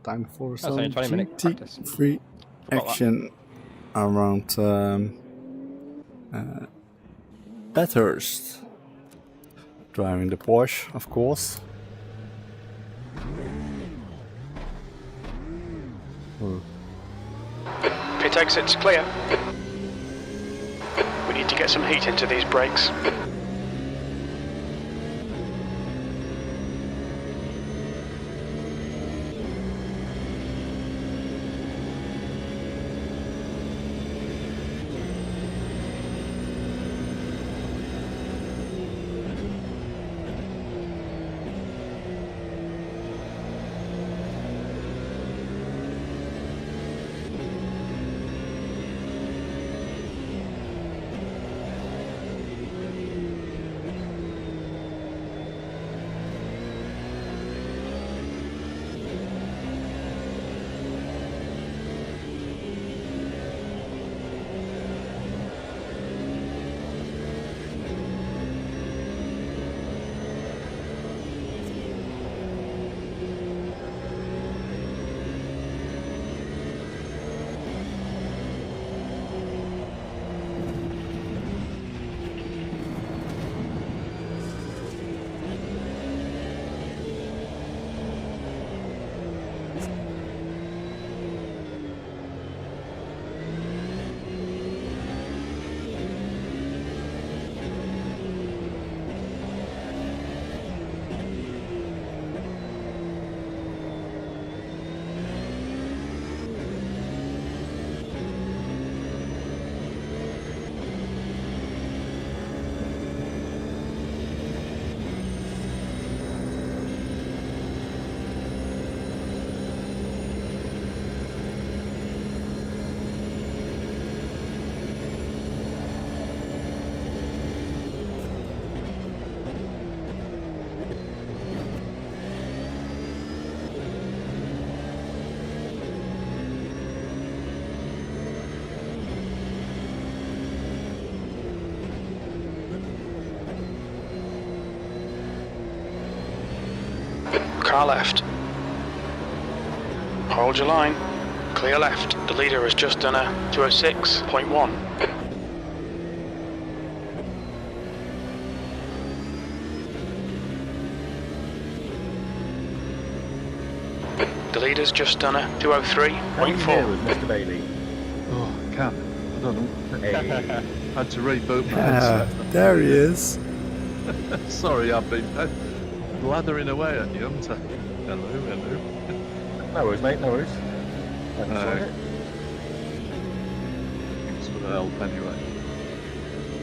time for That's some only 20-minute practice. GT3 action around Bathurst. Driving the Porsche, of course. Pit exit's clear. We need to get some heat into these brakes. Car left. Hold your line. Clear left. The leader has just done a 206.1. The leader's just done a 203.4. Mr. Bailey. Oh, I can't. I don't know. Hey. Had to reboot my headset. There he is. Sorry, I've been blathering away at you, haven't I? Hello, hello. No worries, mate, no worries. Thanks for the help anyway.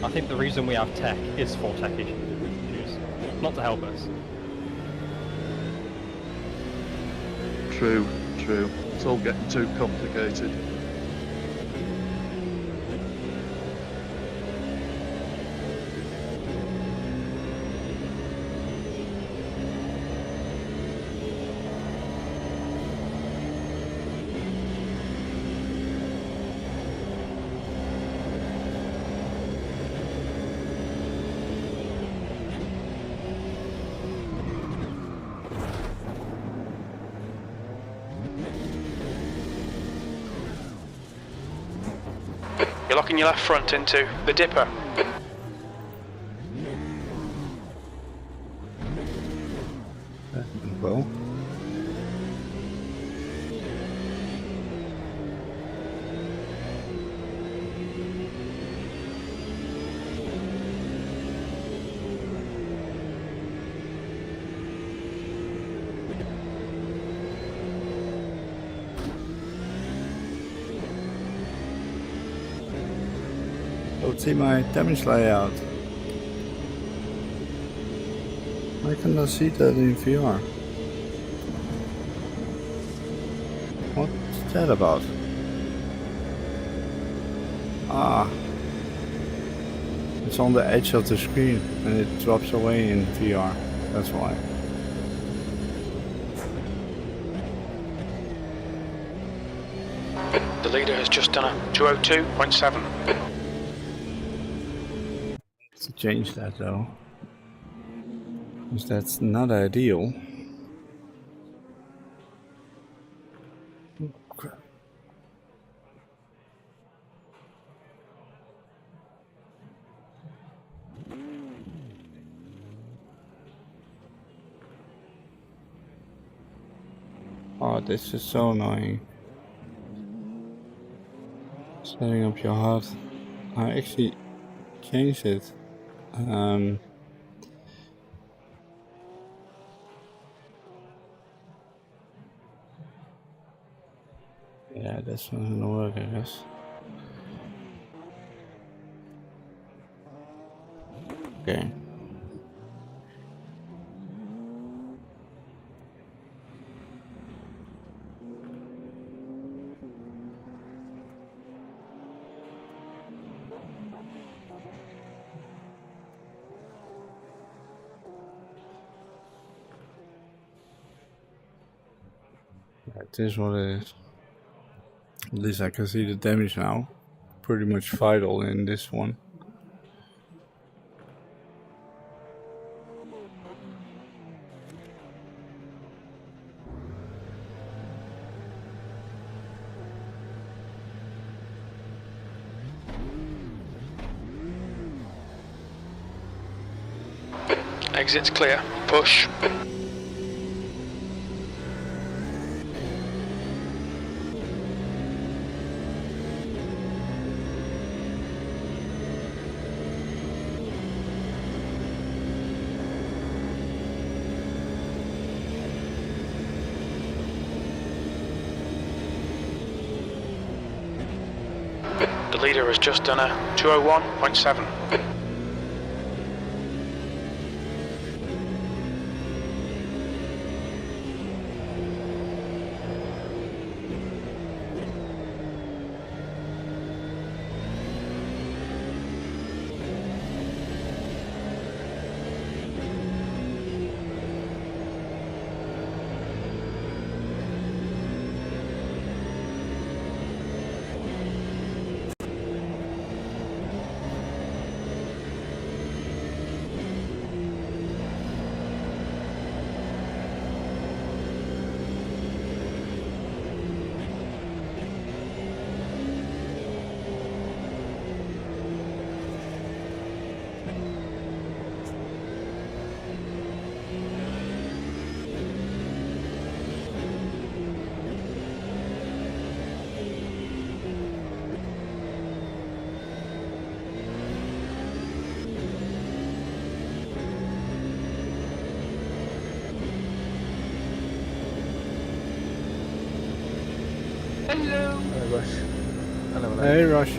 I think the reason we have tech is for tech issues, not to help us. True, true. It's all getting too complicated. You're locking your left front into the dipper. Well. Don't see my damage layout. Why can't I see that in VR? What's that about? Ah, it's on the edge of the screen and it drops away in VR. That's why. The leader has just done a 202.7. To change that though, because that's not ideal. Oh, this is so annoying. Setting up your HUD. I actually changed it. Yeah, that's not gonna work, I guess. Okay. It is what it is. At least I can see the damage now. Pretty much vital in this one. Exit's clear. Push. The leader has just done a 201.7. Hello. Hello, Rush. Hello, hello. Hey, Rush.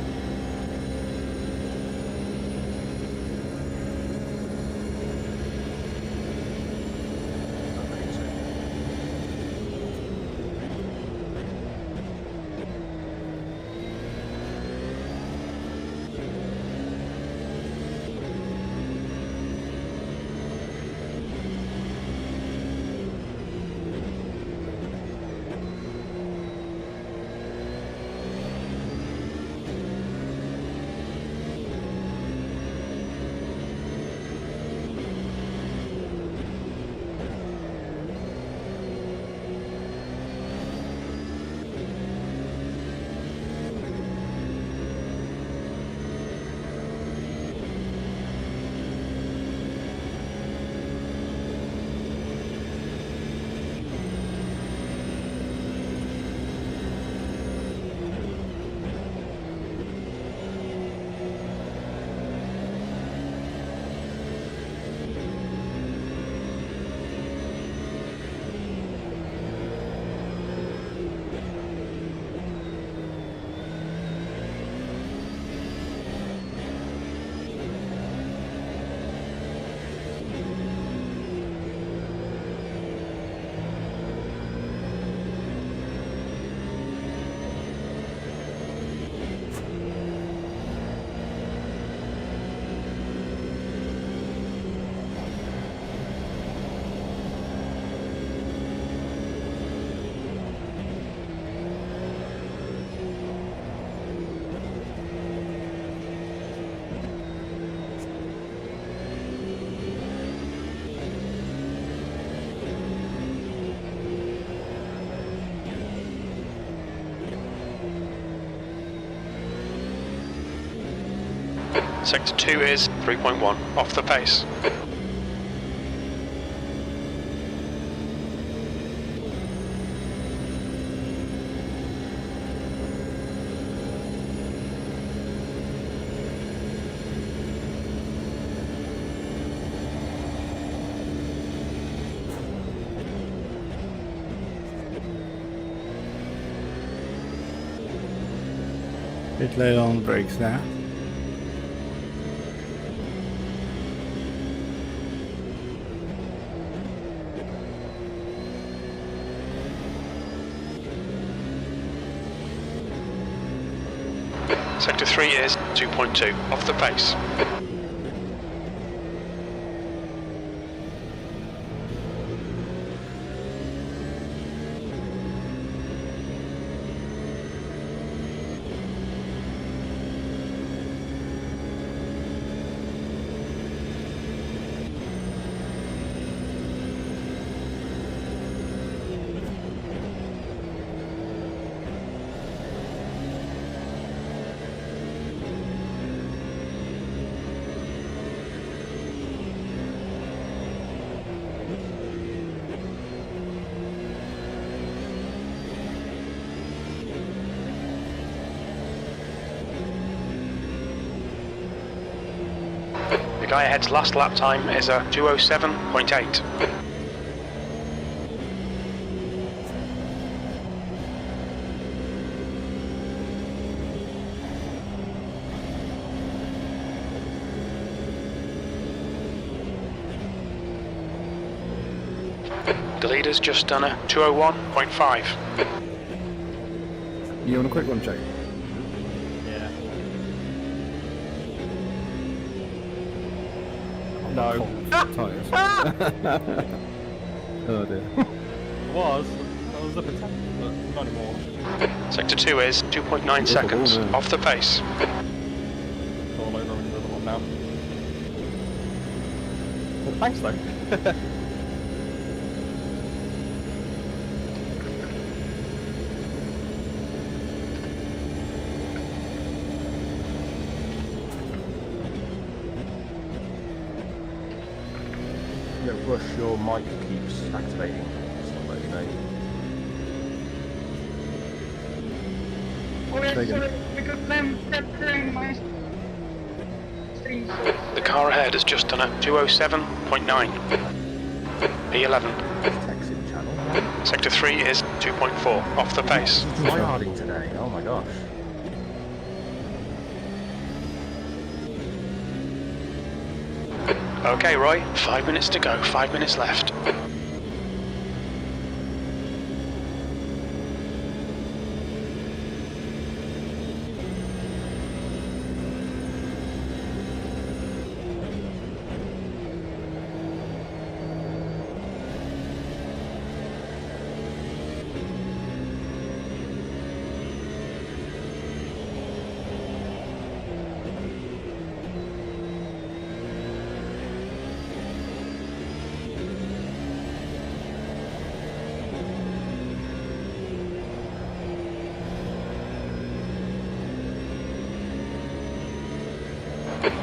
Sector 2 is 3.1, off the pace. Bit late on the brakes there. Sector 3 is 2.2, off the pace. The guy ahead's last lap time is a 2:07.8. The leader's just done a 2:01.5. You want a quick one, Jake? Yeah. No. Tyres. Oh dear. I was up at 10, but not anymore. Sector 2 is 2.9 seconds, off the pace. It's all over in the other one now. Well, thanks though. Don't rush, your mic keeps activating. Just not let you know. The car ahead has just done a 2:07.9. P11. Texting channel. Sector 3 is 2.4, off the pace. Tryharding today, oh my gosh. Okay, Roy, 5 minutes to go, 5 minutes left.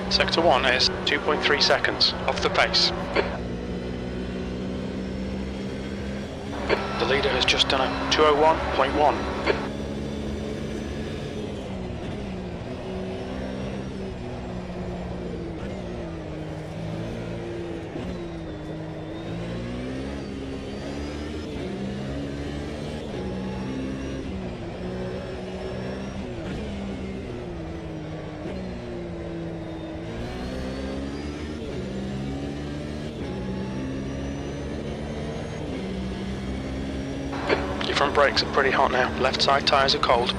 Sector 1 is 2.3 seconds, off the pace. The leader has just done a 2:01.1. Front brakes are pretty hot now, left side tyres are cold.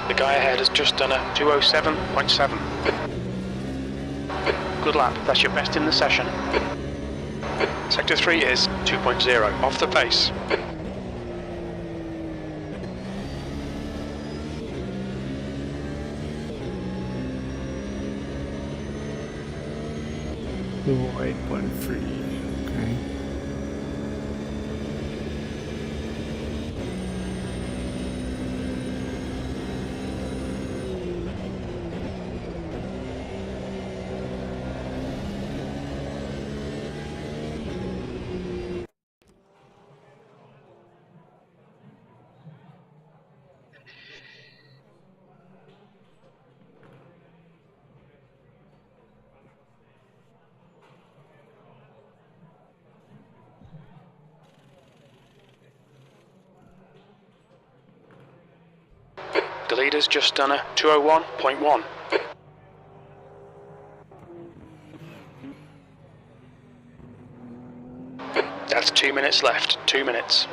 The guy ahead has just done a 2:07.7. Good lap, that's your best in the session. Sector 3 is 2.0, off the pace. Oh, 8.3. Okay. leader's just done a 201.1. That's 2 minutes left. 2 minutes.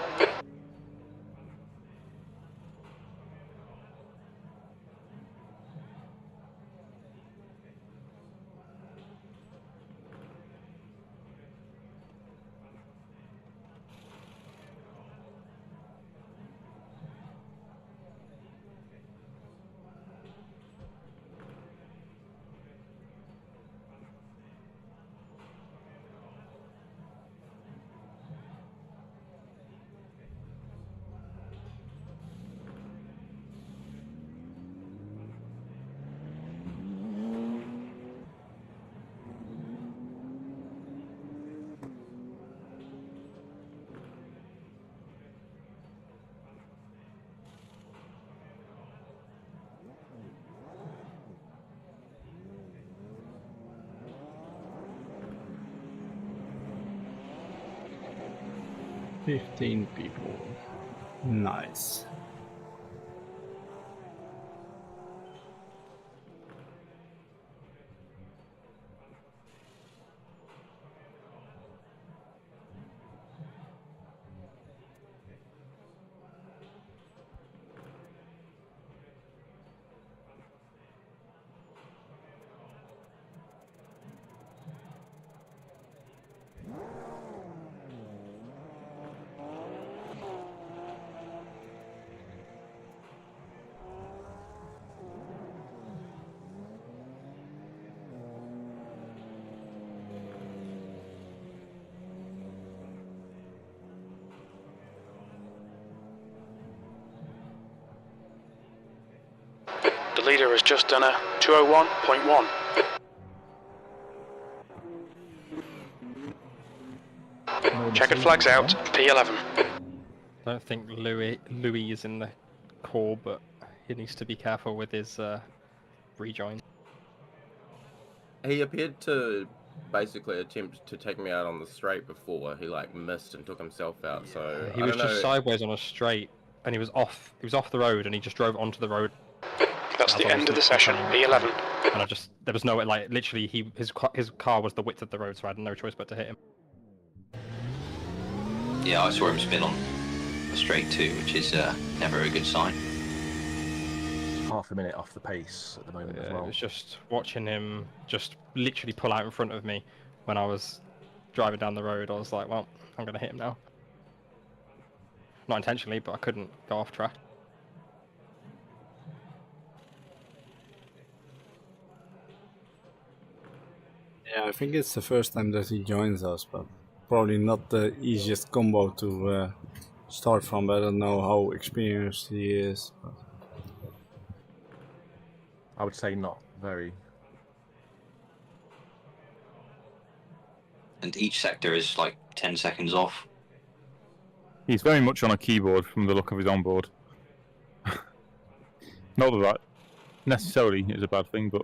$15 people. Nice. The leader has just done a 201.1. Checkered flags out, P11. I don't think Louis is in the call, but he needs to be careful with his rejoin. He appeared to basically attempt to take me out on the straight before. He like missed and took himself out. So He I was don't just know. sideways on a straight, and he was off the road, and he just drove onto the road. That's the end of the session, P11. And there was no way, like, literally, his car was the width of the road, so I had no choice but to hit him. Yeah, I saw him spin on the straight too, which is never a good sign. Half a minute off the pace at the moment as It well. was just watching him just literally pull out in front of me when I was driving down the road. I was like, well, I'm going to hit him now. Not intentionally, but I couldn't go off track. Yeah, I think it's the first time that he joins us, but probably not the easiest combo to start from. But I don't know how experienced he is. But... I would say not very. And each sector is like 10 seconds off. He's very much on a keyboard from the look of his onboard. Not that that necessarily is a bad thing, but...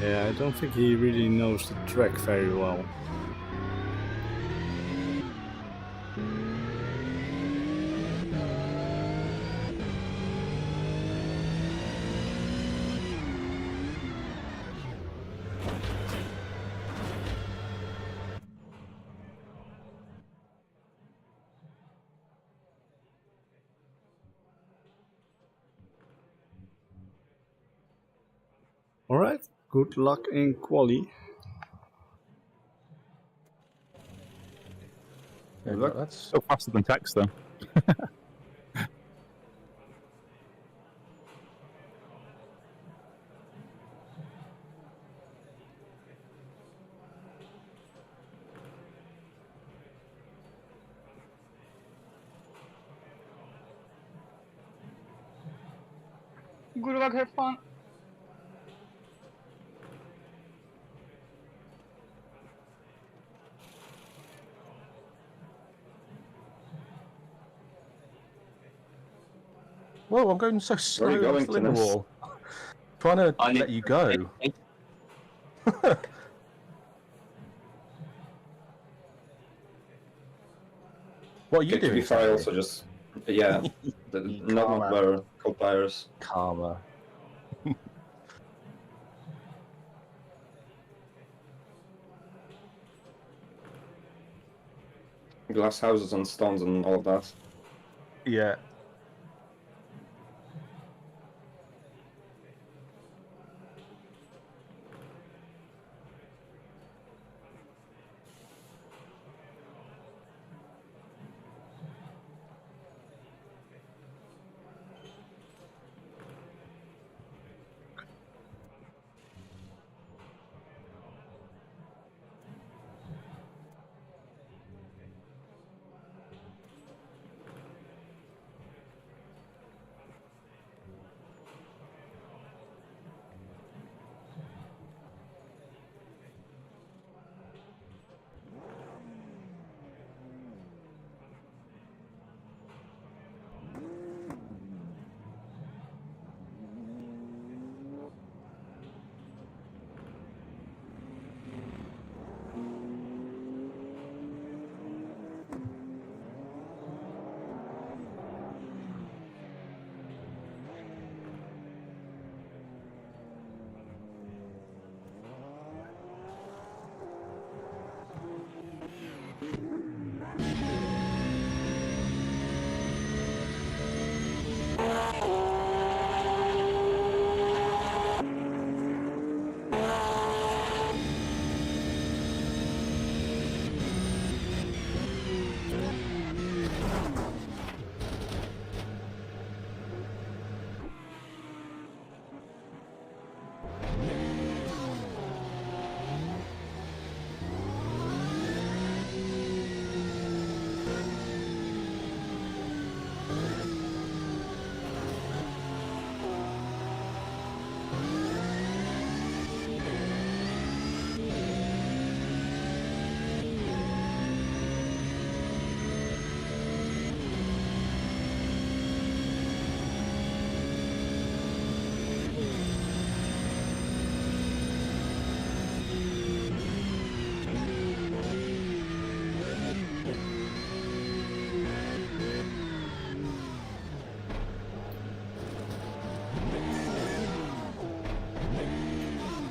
Yeah, I don't think he really knows the track very well. Alright, good luck in quali. Yeah, Look, that's so faster than text, though. Good luck, have fun. Whoa, I'm going so slow. Where are you I'm going, still in the Tinnis? wall. Trying to I need- let you go. What are you Okay, to doing? be fair, I Sally? also just yeah, not Karma. better co-players. Karma. Glass houses and stones and all of that. Yeah.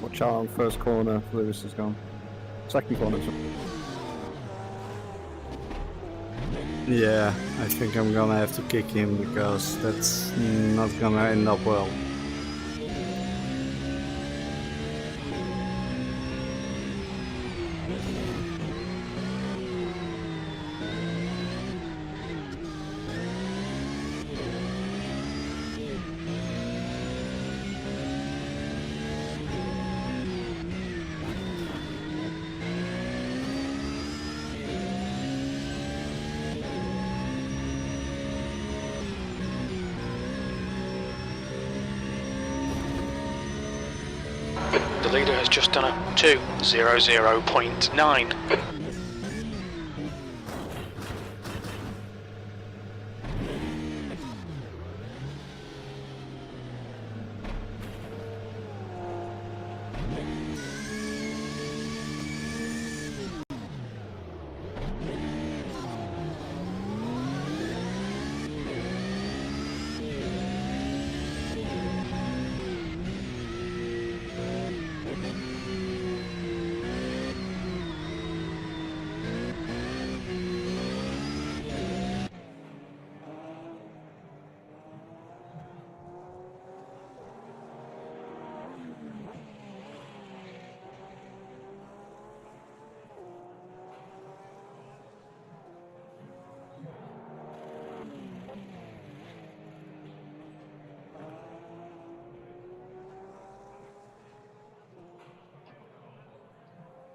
Watch out on first corner, Lewis has gone. Second corner. Yeah, I think I'm gonna have to kick him because that's not gonna end up well. The leader has just done a 2:00.9.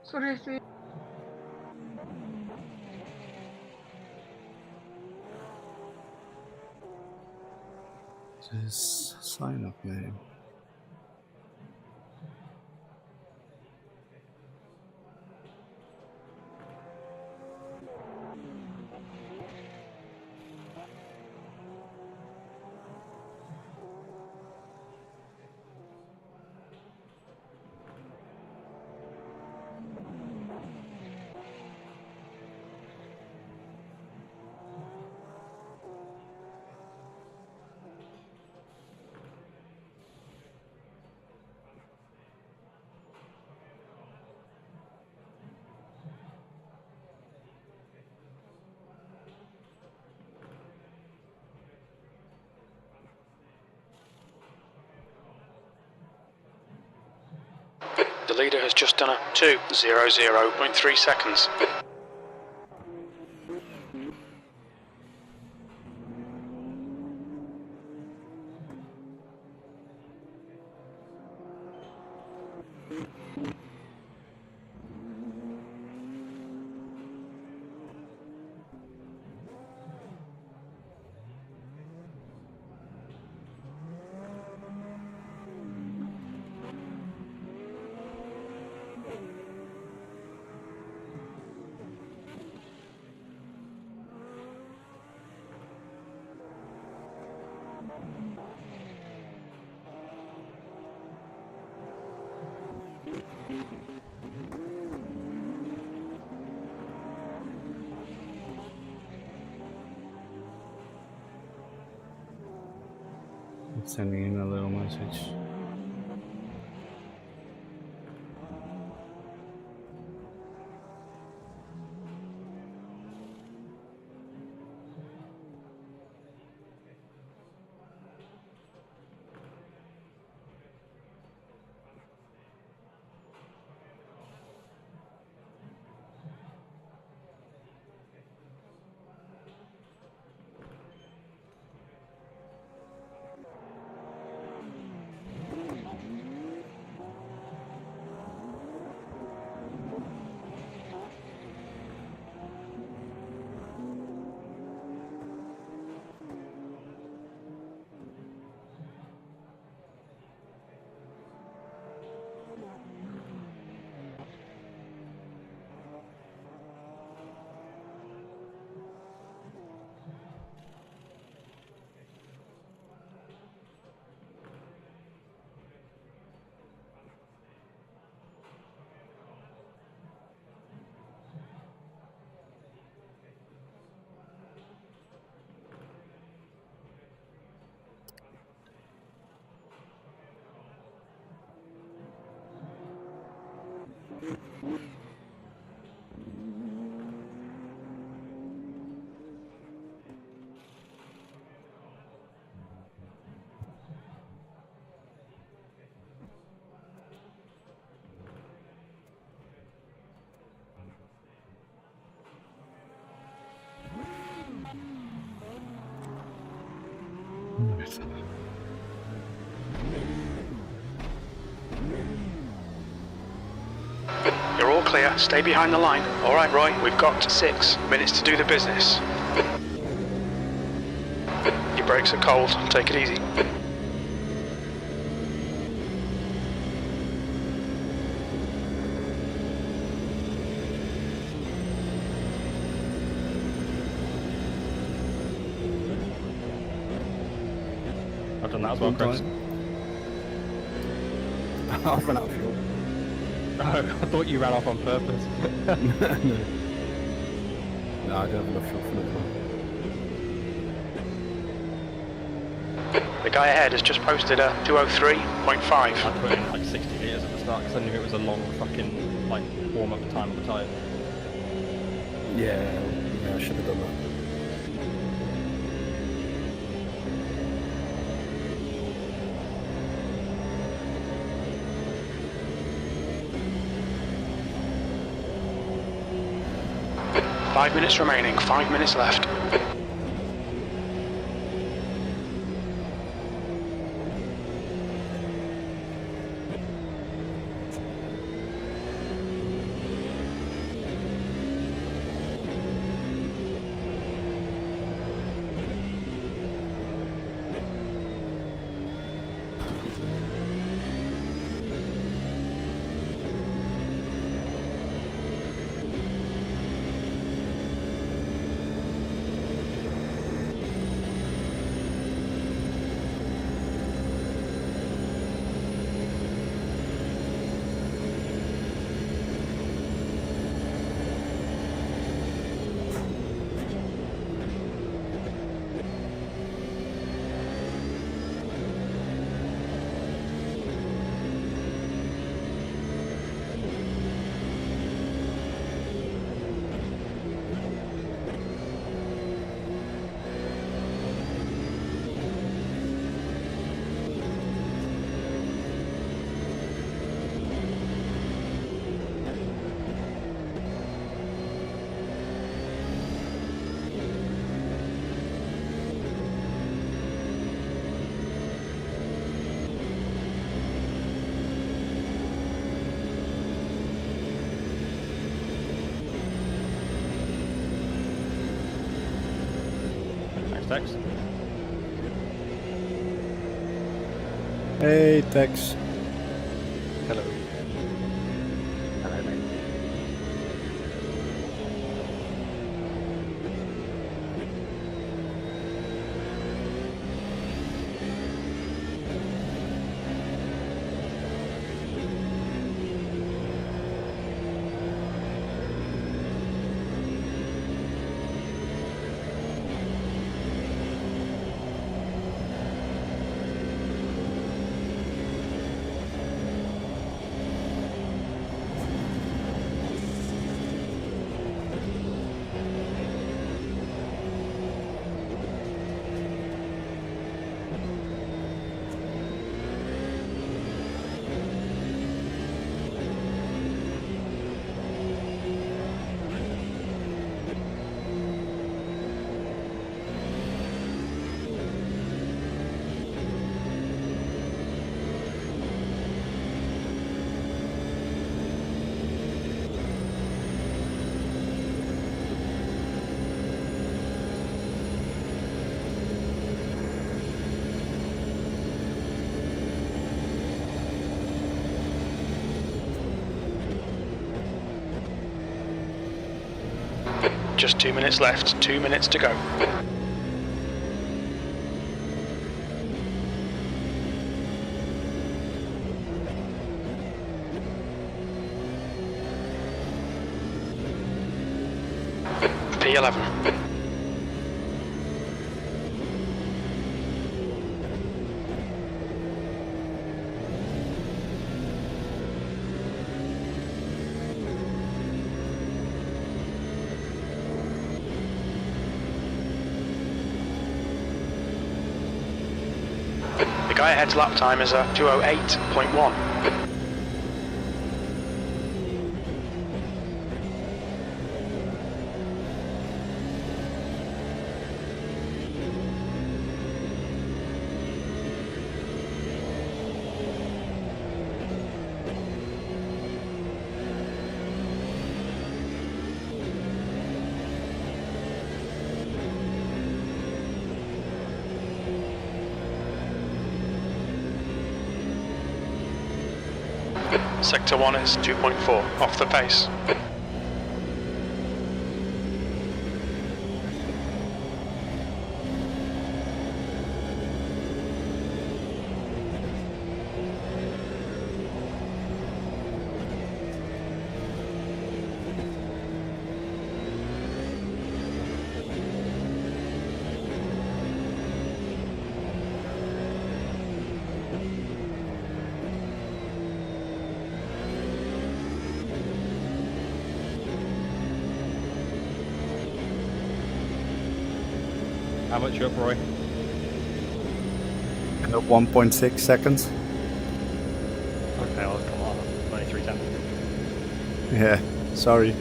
Sorry, sorry. This sign up name. The leader has just done a 2:00.3 seconds. It's sending in a little message. You're all clear. Stay behind the line. All right, Roy, we've got 6 minutes to do the business. Your brakes are cold. Take it easy. I've done that as well, Chris. I've run out of fuel. Oh, I thought you ran off on purpose. No, I don't have enough fuel for that. The guy ahead has just posted a 2:03.5. I put in like 60 litres at the start because I knew it was a long fucking like warm-up time of the tyre. Yeah, I should have done that. Five minutes remaining. 5 minutes left. Tex. Hey, Tex. Hello. Hello, mate. Just 2 minutes left, 2 minutes to go. P11. The guy ahead's lap time is a 2:08.1. Sector 1 is 2.4, off the pace. How much you up, Roy? And 1.6 seconds. Okay, I'll come on. 23:10. Yeah, sorry.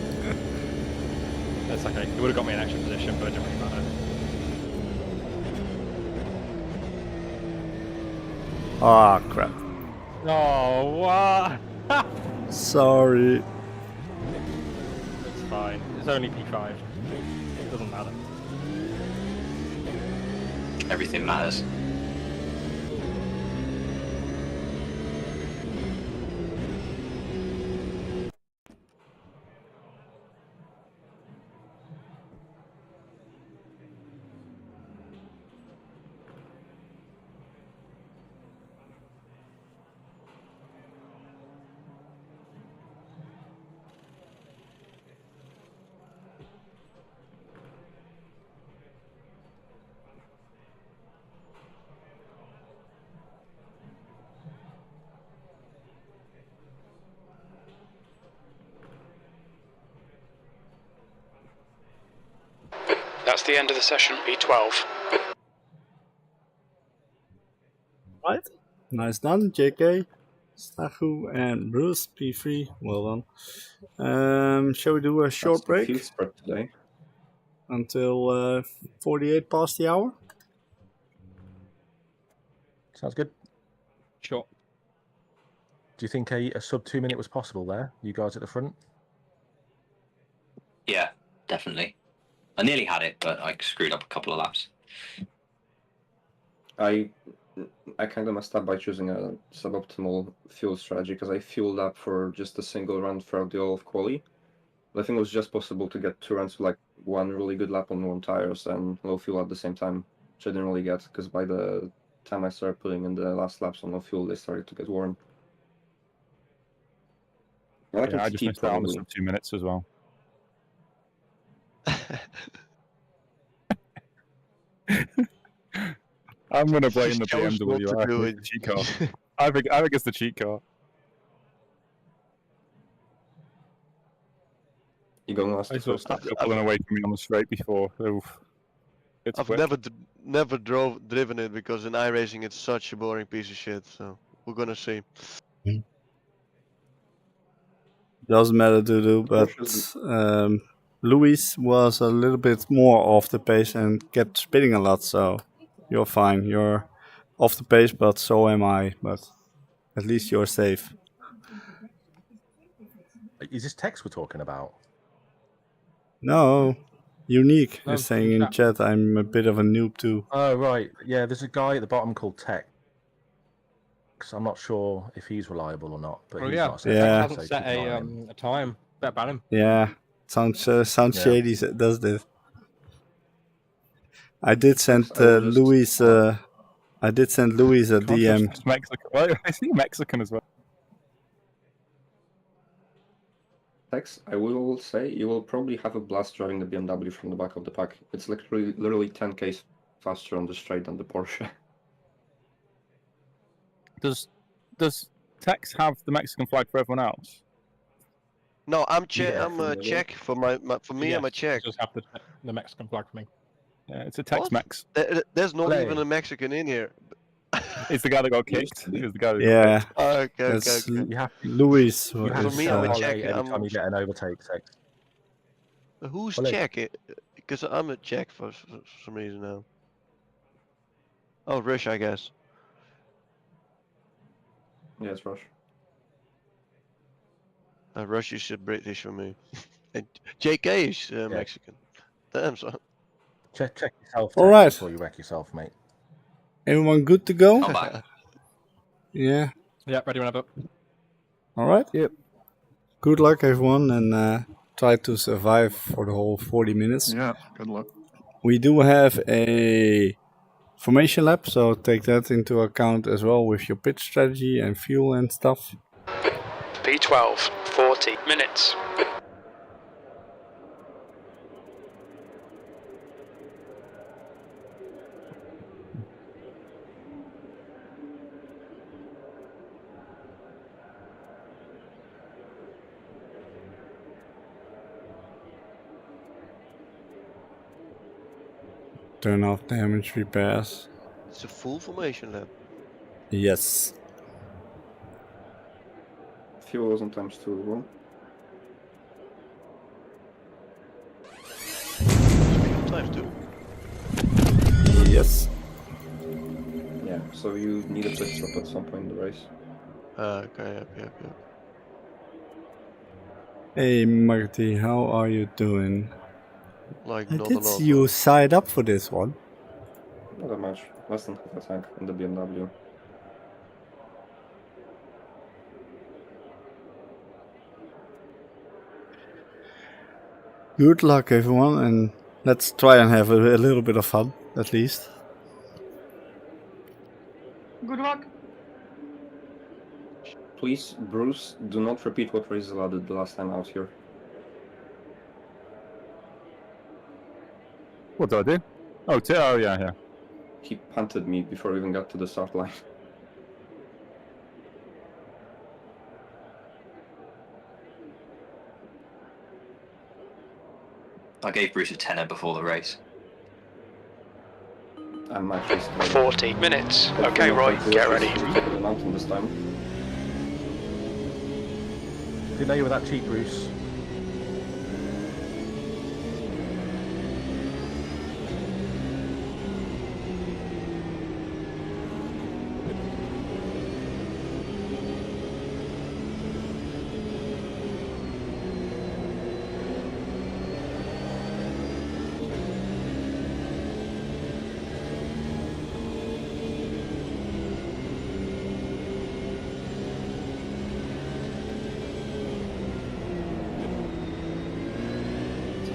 That's okay. It would have got me an extra position, but it didn't really matter. Ah, crap. Oh, what? Sorry. It's fine. It's only P5. It doesn't matter. Everything matters. That's the end of the session, P12. Right. Nice done, JK, Stahu, and Bruce, P3. Well done. Shall we do a short break? Field spread today. Until 48 past the hour? Sounds good. Sure. Do you think a sub 2 minute was possible there? You guys at the front? Yeah, definitely. I nearly had it, but I screwed up a couple of laps. I kind of messed up by choosing a suboptimal fuel strategy because I fueled up for just a single run throughout the all of quali. I think it was just possible to get 2 runs with like 1 really good lap on 1 tires and low fuel at the same time, which I didn't really get because by the time I started putting in the last laps on low fuel, they started to get worn. I just missed out on the sub 2 minutes as well. I'm going to blame the BMW. I think it's the cheat car. I think it's the cheat car. You going last? I saw pulling away from me on the straight before. Oof. I've never driven it because in iRacing it's such a boring piece of shit. So we're gonna see. Doesn't matter, Dudu, but Luis was a little bit more off the pace and kept spinning a lot, so you're fine. You're off the pace, but so am I. But at least you're safe. Is this text we're talking about? No, Unique No, is saying in chat I'm a bit of a noob too. Oh, right. Yeah, there's a guy at the bottom called Tex. I'm not sure if he's reliable or not. But he's not He hasn't set a time. Better ban him. Yeah, sounds shady. Does this? I did send Luis. I did send Luis a DM. Mexican. Well, I see Mexican as well. Tex, I will say you will probably have a blast driving the BMW from the back of the pack. It's literally 10k faster on the straight than the Porsche. Does Tex have the Mexican flag for everyone else? No, I'm Czech for me. I'm a Czech. Just have the Mexican flag for me. Yeah, it's a Tex-Mex. There's not even a Mexican in here. It's the guy that got kicked. It's the guy that yeah. got kicked. Oh, okay. You have Luis. You have For me, I'm a Czech. anytime you get an overtake, Tex. Who's Czech? Because I'm a Czech for some reason now. Oh, Rush, I guess. Yeah, it's Rush. Rush is British for me. And JK is Mexican. Damn, son. Check yourself. All right. Before you wreck yourself, mate. Everyone good to go? I'm back. Yeah. Yeah, ready when I'm up. All right. Yep. Good luck, everyone, and try to survive for the whole 40 minutes. Yeah, good luck. We do have a formation lap, so take that into account as well with your pitch strategy and fuel and stuff. P12, 40 minutes. Turn off damage repairs. It's a full formation lap. Yes. Fuel was on times 2 as well. Times 2. Yes. Yeah, so you need a pit stop at some point in the race. Okay, yep. Hey Marty, how are you doing? Like I not a did lot. see you side up for this one. Not that much. Less than half a tank in the BMW. Good luck, everyone, and let's try and have a little bit of fun, at least. Good luck. Please, Bruce, do not repeat what Rizla did the last time out here. What do I do? Oh, yeah. He punted me before we even got to the start line. I gave Bruce a tenner before the race. I'm actually 40 minutes. Okay, Roy, get ready. The mountain this time. Didn't know you were that cheap, Bruce.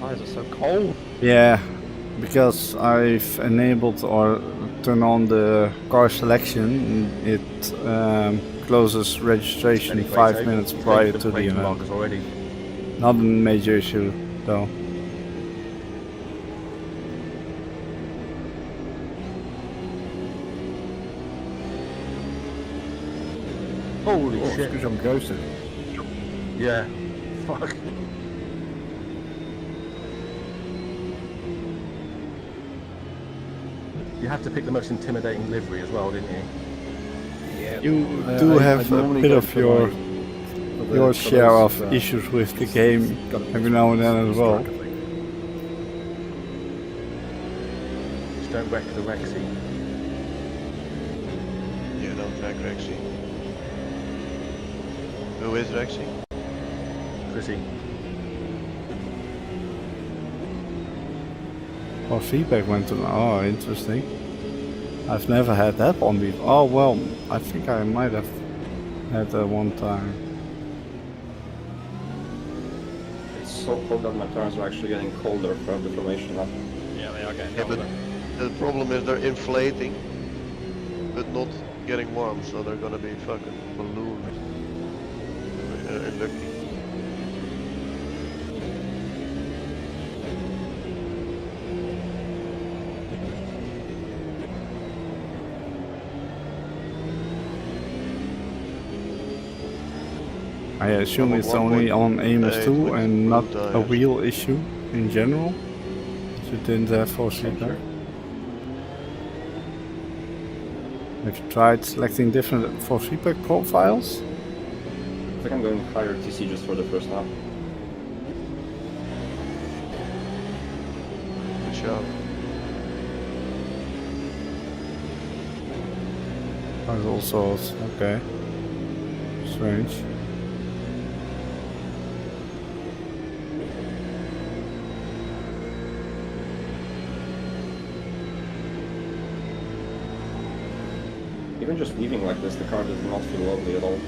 tyres are so cold. Yeah, because I've enabled or turned on the car selection. It closes registration 5 minutes prior to the event. Already. Not a major issue though. Holy shit. Because I'm ghosted. Yeah. Fuck. You have to pick the most intimidating livery as well, didn't you? Yeah. You do have a bit of your share of issues with the game every now and then as well. Just don't wreck the Rexy. Yeah, don't wreck Rexy. Who is Rexy? Chrissy. Or feedback went to, oh, interesting. I've never had that one before. Oh well, I think I might have had that one time. It's so cold that my tires are actually getting colder throughout the formation now. Yeah, they are getting Yeah, but the problem is they're inflating, but not getting warm, so they're gonna be fucking balloons. Lucky. I assume it's only on AMS2 and not a wheel issue in general. So you didn't have force feedback. Have you tried selecting different force feedback profiles? I think I'm going higher TC just for the first lap. Good job. That's also okay. Strange. Even just leaving like this, the car does not feel lovely at all.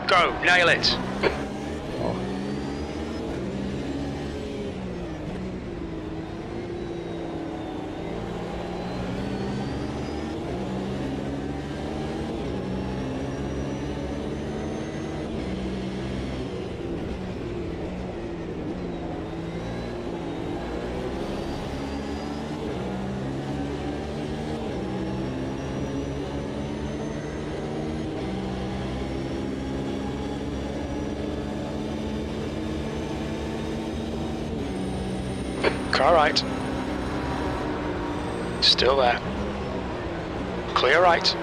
Go, nail it. Car right. Still there. Clear right.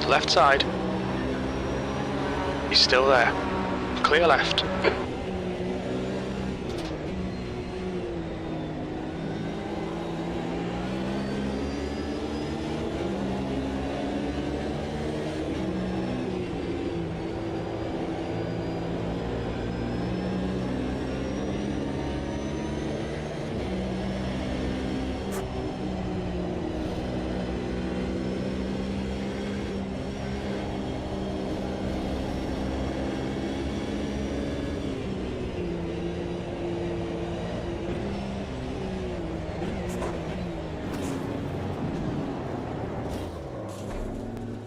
Left side. He's still there. Clear left.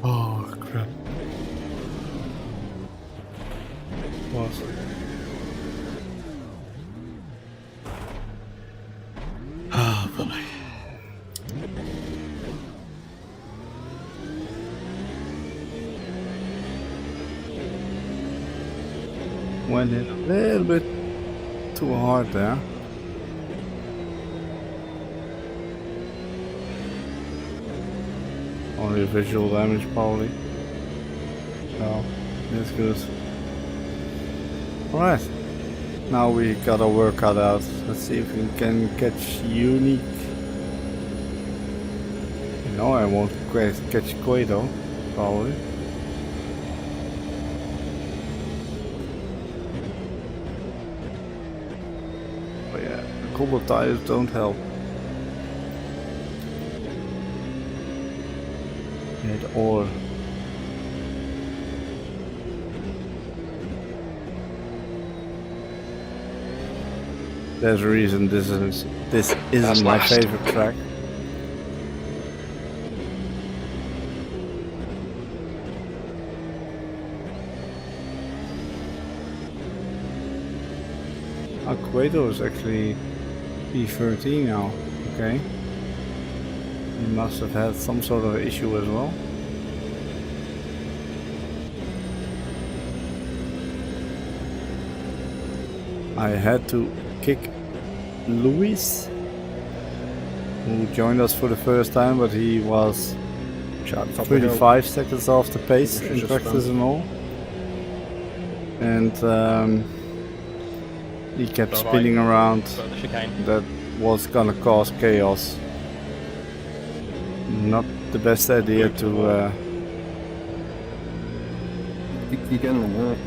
Oh crap. What? Oh boy. Went in a little bit too hard there. Only visual damage probably. So that's good. Alright. Now we got our work cut out. Let's see if we can catch Unique. No, I won't catch Guido. probably. But yeah, the cobble tires don't help. At all. There's a reason this isn't my favorite track. Quato is actually P13 now. Okay. He must have had some sort of issue as well. I had to kick Luis, who joined us for the first time, but he was 35 seconds off the pace in practice and all. And he kept spinning around. That was gonna cause chaos. Not the best idea to... You're getting warm.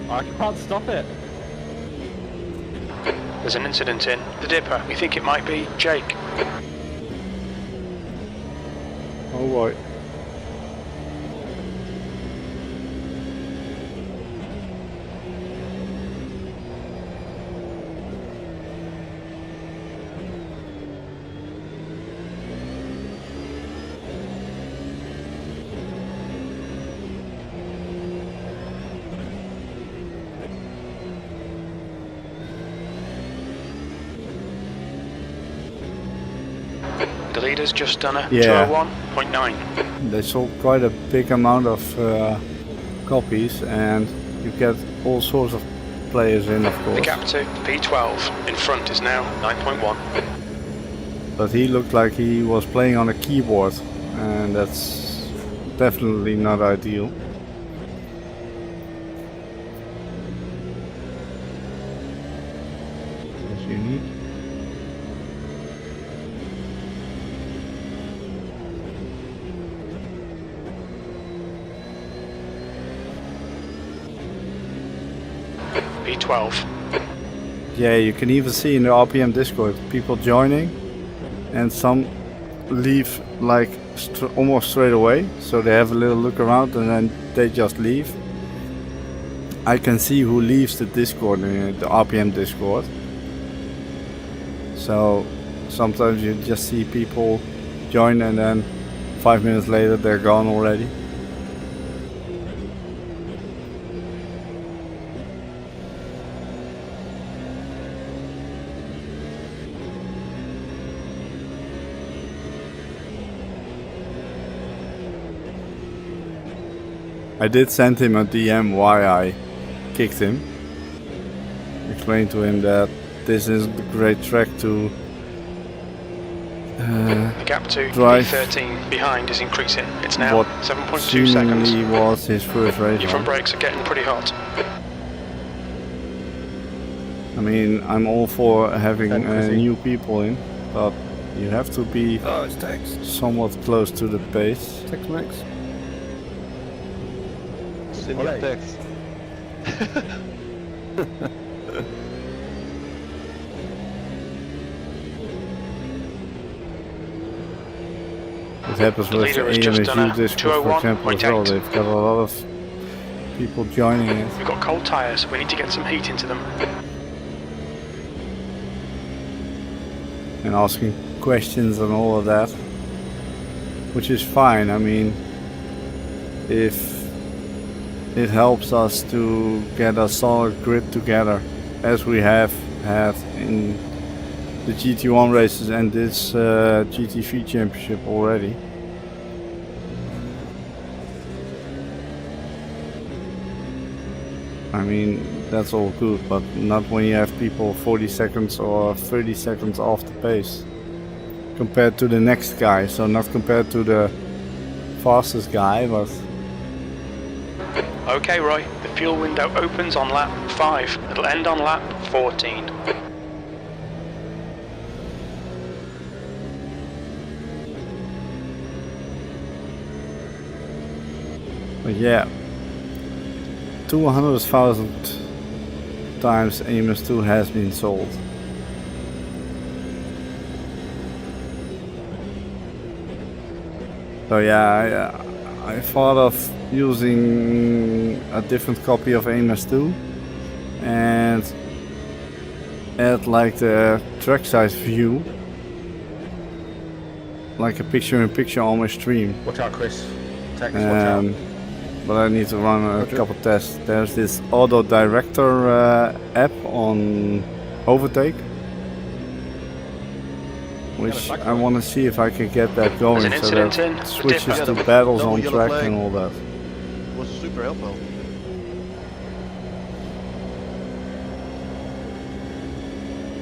I can't stop it. There's an incident in the dipper. We think it might be Jake. Oh boy. The leader's just done a Yeah. 201.9. They sold quite a big amount of copies, and you get all sorts of players in, of The course. gap to P12 in front is now 9.1. But he looked like he was playing on a keyboard, and that's definitely not ideal. That's unique. P12. Yeah, you can even see in the RPM Discord people joining, and some leave like almost straight away, so they have a little look around and then they just leave. I can see who leaves the Discord, the RPM Discord. So sometimes you just see people join and then 5 minutes later they're gone already. I did send him a DM why I kicked him. Explained to him that this is a great track to The gap to drive P13 behind is increasing. It's now what 7.2 seconds. seemingly was his first race. Your front brakes are getting pretty hot. I mean, I'm all for having new people in, but you have to be somewhat close to the pace. Text Max. Send your text. It happens with the AMSU Discord, for example, as well. They've got a lot of people joining it. We've got cold tyres, we need to get some heat into them. And asking questions and all of that, which is fine. I mean, if it helps us to get a solid grid together, as we have had in the GT1 races and this GT3 championship already. I mean, that's all good, but not when you have people 40 seconds or 30 seconds off the pace compared to the next guy. So not compared to the fastest guy, but... Okay, Roy, the fuel window opens on lap 5. It'll end on lap 14. But yeah, 200,000 times AMS2 has been sold. So yeah, I thought of using a different copy of AMS2 and add like the trackside view, like a picture-in-picture on my stream. Watch out, Chris. Text, watch out. But I need to run a couple tests. There's this auto director app on Overtake, which I want to see if I can get that going so that it switches to battles on track and all that. What's a super elbow?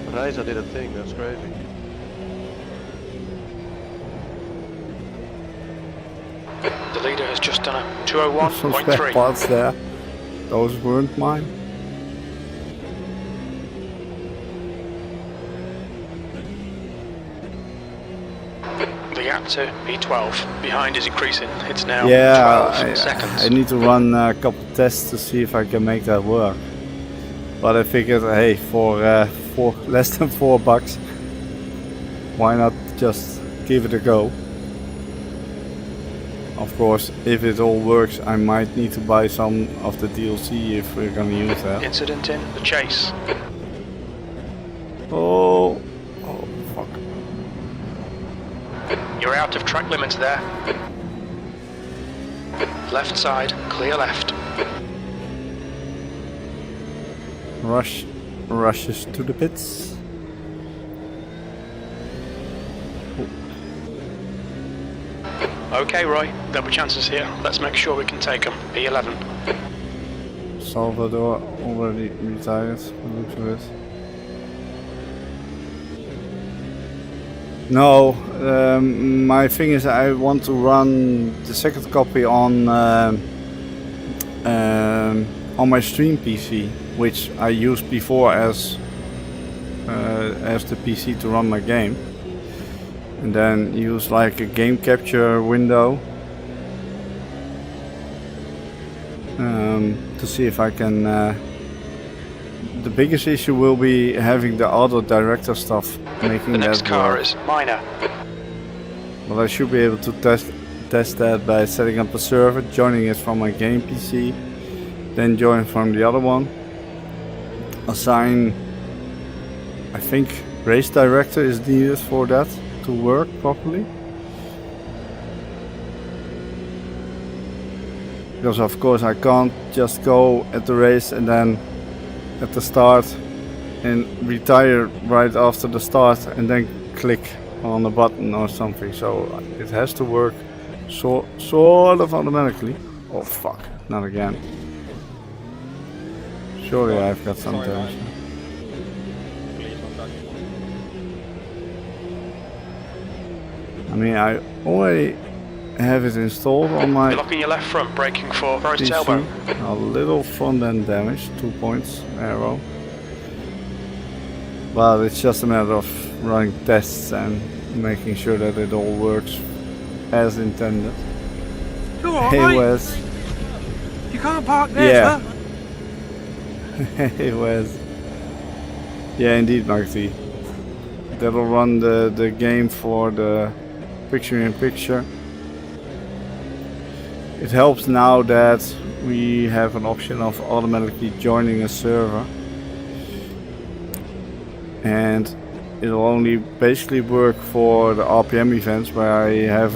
Ryzen did a thing, that's crazy. The leader has just done a Some spare 201.3. parts there. Those weren't mine. The gap to P12 behind is increasing. It's now Yeah, 12 seconds. I need to run a couple tests to see if I can make that work. But I figured, hey, for less than $4, why not just give it a go? Of course, if it all works, I might need to buy some of the DLC if we're gonna use that. Incident in the chase. Oh, fuck. You're out of track limits there. Left side, clear left. Rushes to the pits. Okay, Roy, there'll be chances here. Let's make sure we can take them. P11. Salvador already retired, looks of it. No, my thing is I want to run the second copy on my stream PC, which I used before as the PC to run my game, and then use like a game capture window to see if I can. The biggest issue will be having the auto director stuff, making The that next car work. is minor. Well, I should be able to test that by setting up a server, joining it from my game PC, then join from the other one. Assign, I think race director is needed for that to work properly. Because of course I can't just go at the race and then at the start and retire right after the start and then click on a button or something. So it has to work sort of automatically. Oh fuck, not again. Surely I've got some damage. I mean, I already have it installed on my You're locking your left front, braking for right PC. elbow. A little front end damage, 2 points, arrow. But it's just a matter of running tests and making sure that it all works as intended. Come on, Hey mate. Wes. You can't park there, Yeah. sir. Hey Wes. Yeah, indeed, Marty. That'll run the game for the picture-in-picture. It helps now that we have an option of automatically joining a server, and it'll only basically work for the RPM events where I have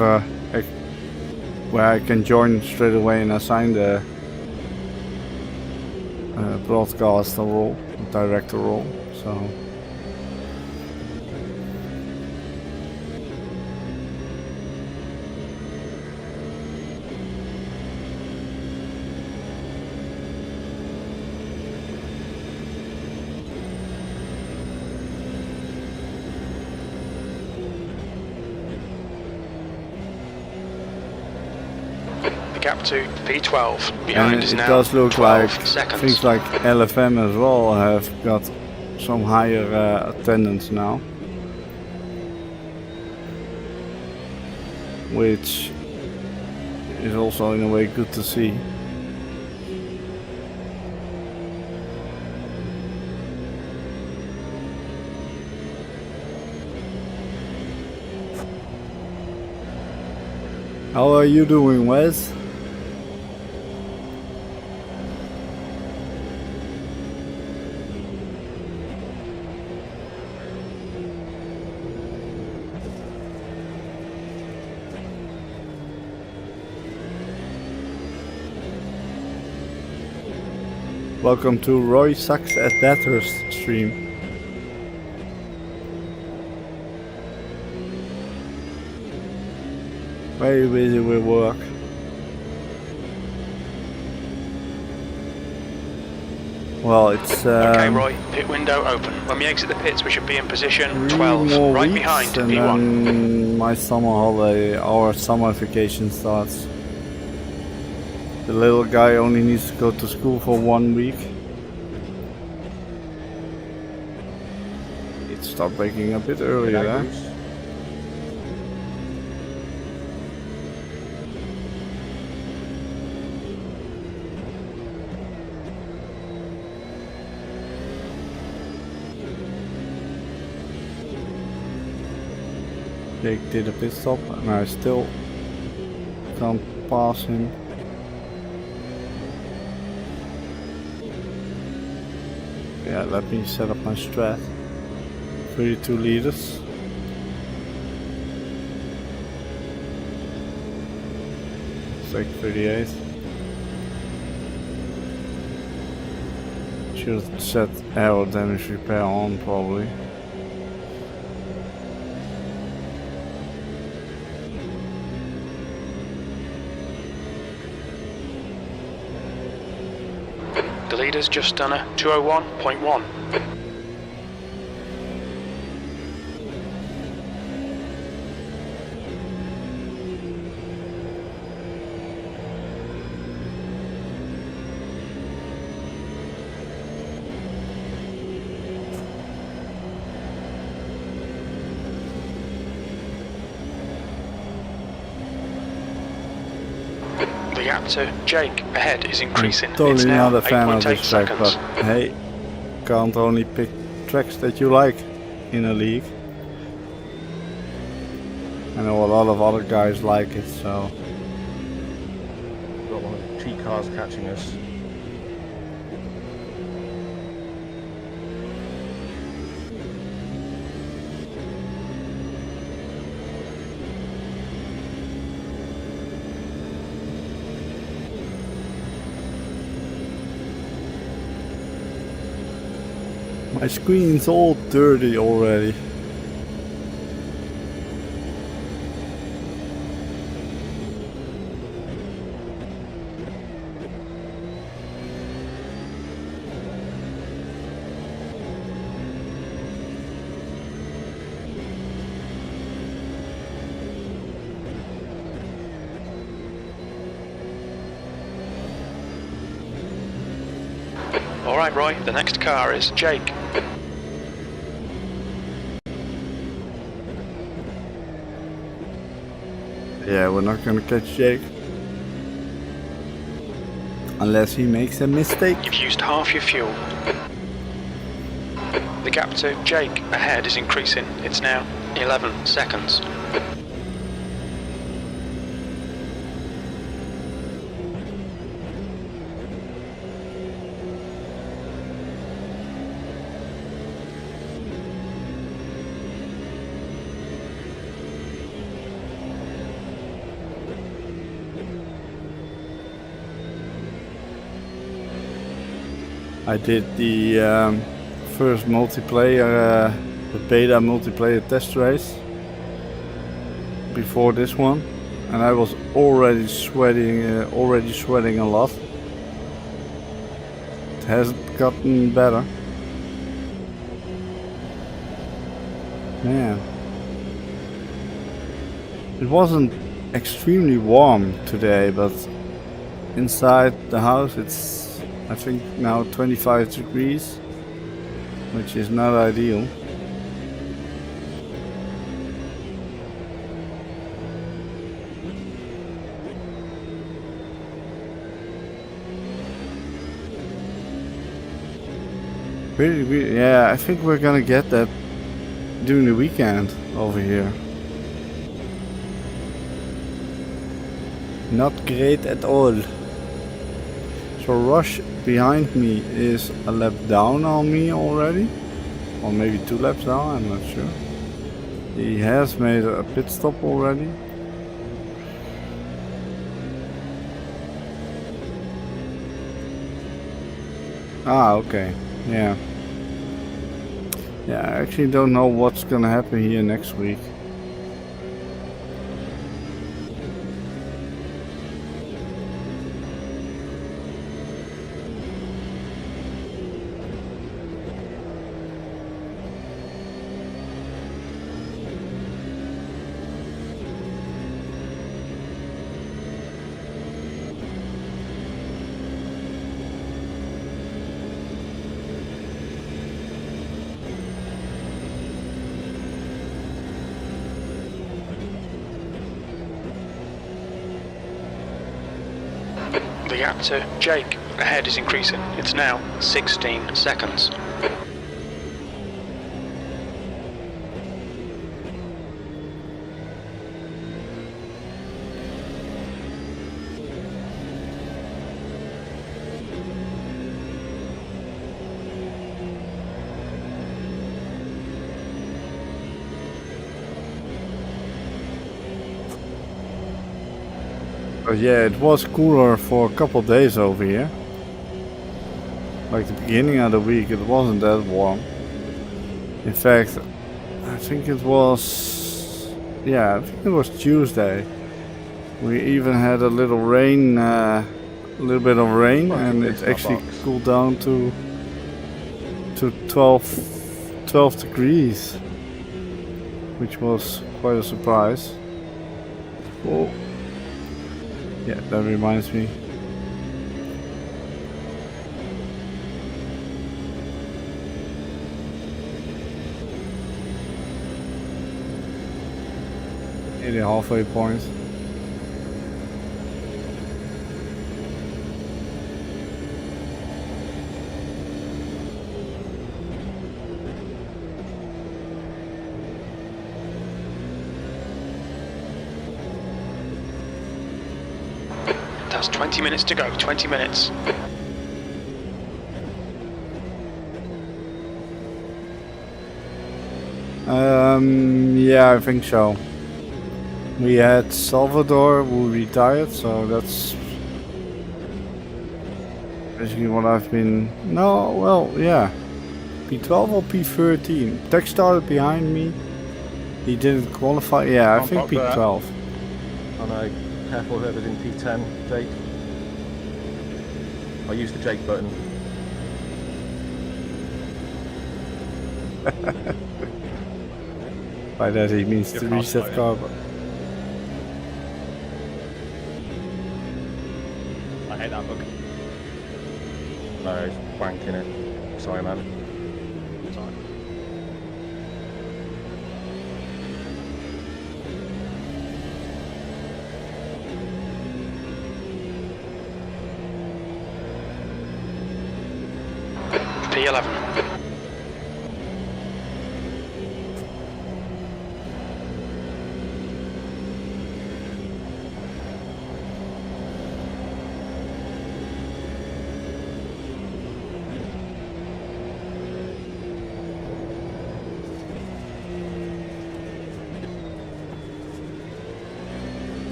where I can join straight away and assign the broadcaster role, director role. So. The gap to P12 behind And is it now does look 12 like seconds. things like LFM as well have got some higher attendance now, which is also in a way good to see. How are you doing, Wes? Welcome to Roy Sucks at Bathurst stream. Very busy with work. Well, it's Okay, Roy, pit window open. When we exit the pits, we should be in position 12, more right weeks behind and P1. then my summer holiday, our summer vacation starts. The little guy only needs to go to school for 1 week. It started breaking a bit earlier, huh? Jake did a pit stop and I still can't pass him. Yeah, let me set up my strat. 32 liters. It's like 38. Should set aero damage repair on probably. The leader's just done a 201.1. The gap to Jake ahead is increasing. Totally it's now not a fan of 8.8 this track, seconds. but hey, can't only pick tracks that you like in a league. I know a lot of other guys like it, so. Got one of the cheat cars catching us. My screen's all dirty already. Alright, Roy, the next car is Jake. Yeah, we're not gonna catch Jake. Unless he makes a mistake. You've used half your fuel. The gap to Jake ahead is increasing. It's now 11 seconds. I did the first multiplayer, the beta multiplayer test race before this one, and I was already sweating a lot. It hasn't gotten better. Man, it wasn't extremely warm today, but inside the house it's I think now 25 degrees, which is not ideal. Really, yeah, I think we're gonna get that during the weekend over here. Not great at all. So Rush behind me is a lap down on me already. Or maybe 2 laps down, I'm not sure. He has made a pit stop already. Ah, okay. Yeah. Yeah, I actually don't know what's gonna happen here next week. The gap to Jake ahead is increasing. It's now 16 seconds. But yeah, it was cooler for a couple days over here. Like the beginning of the week, it wasn't that warm. In fact, I think it was, yeah, I think it was Tuesday. We even had a little rain, a little bit of rain, and it actually cooled down to 12 degrees, which was quite a surprise. Oh. Yeah, that reminds me. Nearly halfway point. That's 20 minutes to go, 20 minutes. Yeah, I think so. We had Salvador who retired, so that's basically what I've been. No, well, yeah. P12 or P13? Tech started behind me. He didn't qualify. Yeah, I think P12. I know. Careful whoever's in P10, Jake. I used the Jake button. By that he means to reset car. I hate that book. No, he's wanking it. Sorry, man. Sorry. P11.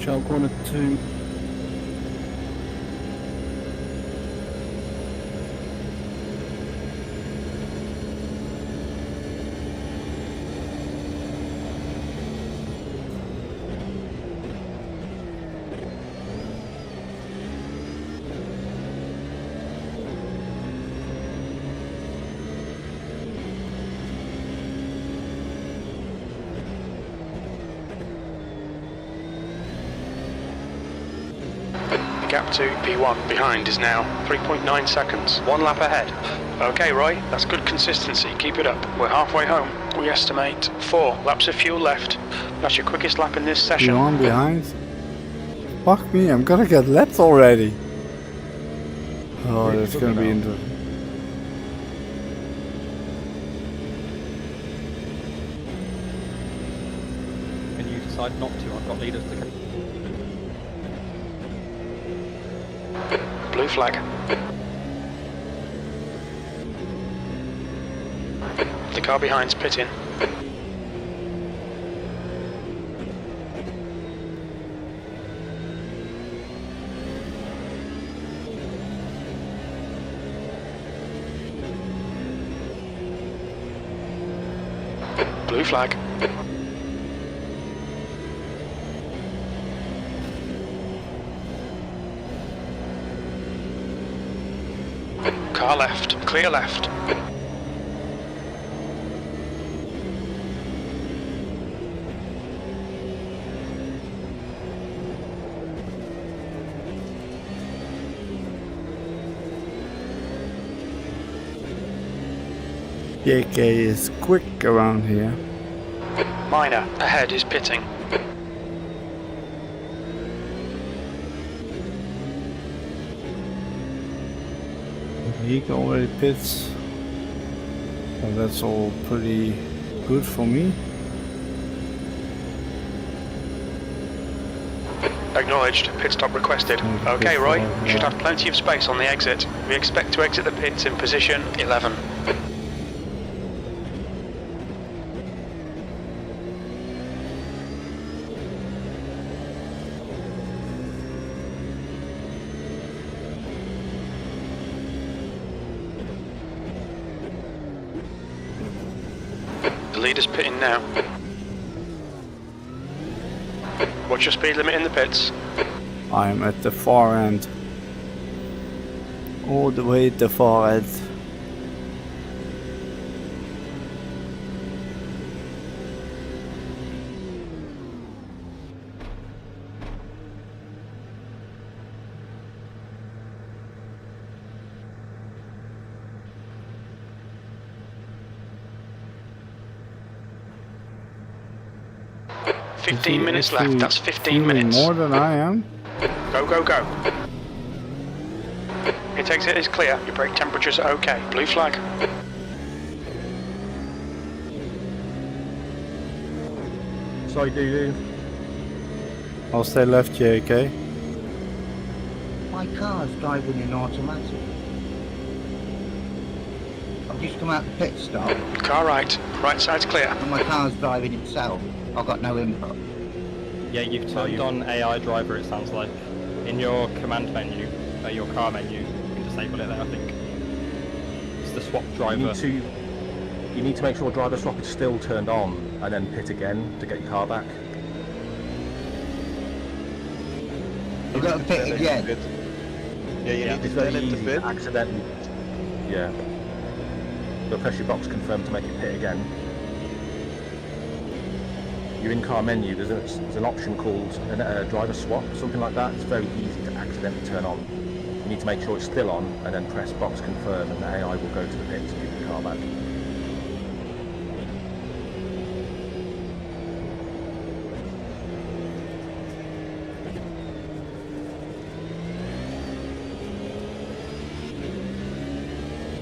Child corner 2. Sector 2, P1 behind is now 3.9 seconds. 1 lap ahead. Okay, Roy, that's good consistency. Keep it up. We're halfway home. We estimate 4 laps of fuel left. That's your quickest lap in this session. P1 behind? Fuck me, I'm gonna get lapped already. Oh, that's gonna be interesting. When you decide not to, I've got leaders to go. Blue flag. The car behind's pitting. Blue flag. Car left, clear left. JK is quick around here. Minor, ahead is pitting. He already pits. So that's all pretty good for me. Acknowledged, pit stop requested. Okay, Roy, you should have plenty of space on the exit. We expect to exit the pits in position 11. The leader's pitting now. What's your speed limit in the pits? I'm at the far end. All the way at the far end. Fifteen minutes left, that's 15 minutes. More than I am. Go, go, go. Hit exit is clear, your brake temperatures are okay. Blue flag. Sorry, Doodoo. I'll stay left, JK. My car's driving in automatic. I've just come out the pit stop. Car right, right side's clear. And my car's driving itself. I've got no input. Yeah, you've turned on AI driver, it sounds like. In your command menu, your car menu, you can disable it there, I think. It's the swap driver. You need to make sure driver swap is still turned on and then pit again to get your car back. You've got to pit again. Yeah, you need to very turn it to easy pit. Accidentally. Yeah. You'll press your box confirm to make it pit again. Your in-car menu, there's an option called driver swap, something like that. It's very easy to accidentally turn on. You need to make sure it's still on and then press box confirm and the AI will go to the pit to get your car back.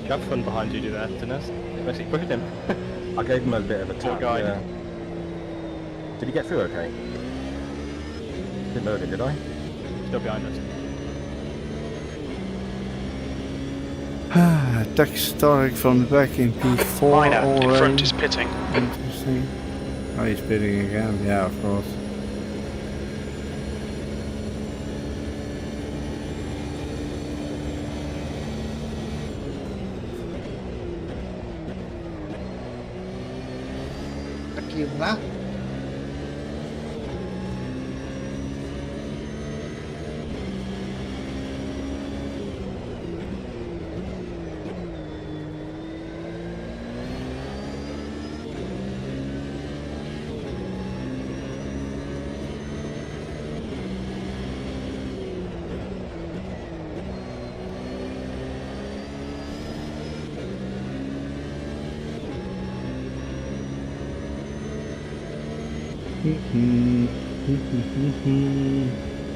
You have fun behind you, do that, Dennis. You basically pushed him. I gave him a bit of a tap. guide. Yeah. Did he get through okay? Didn't murder him, did I? Still behind us. Attack starting from the back in P4 Minor, already. in front is pitting. Interesting. Oh, he's pitting again. Yeah, of course. Thank you for that.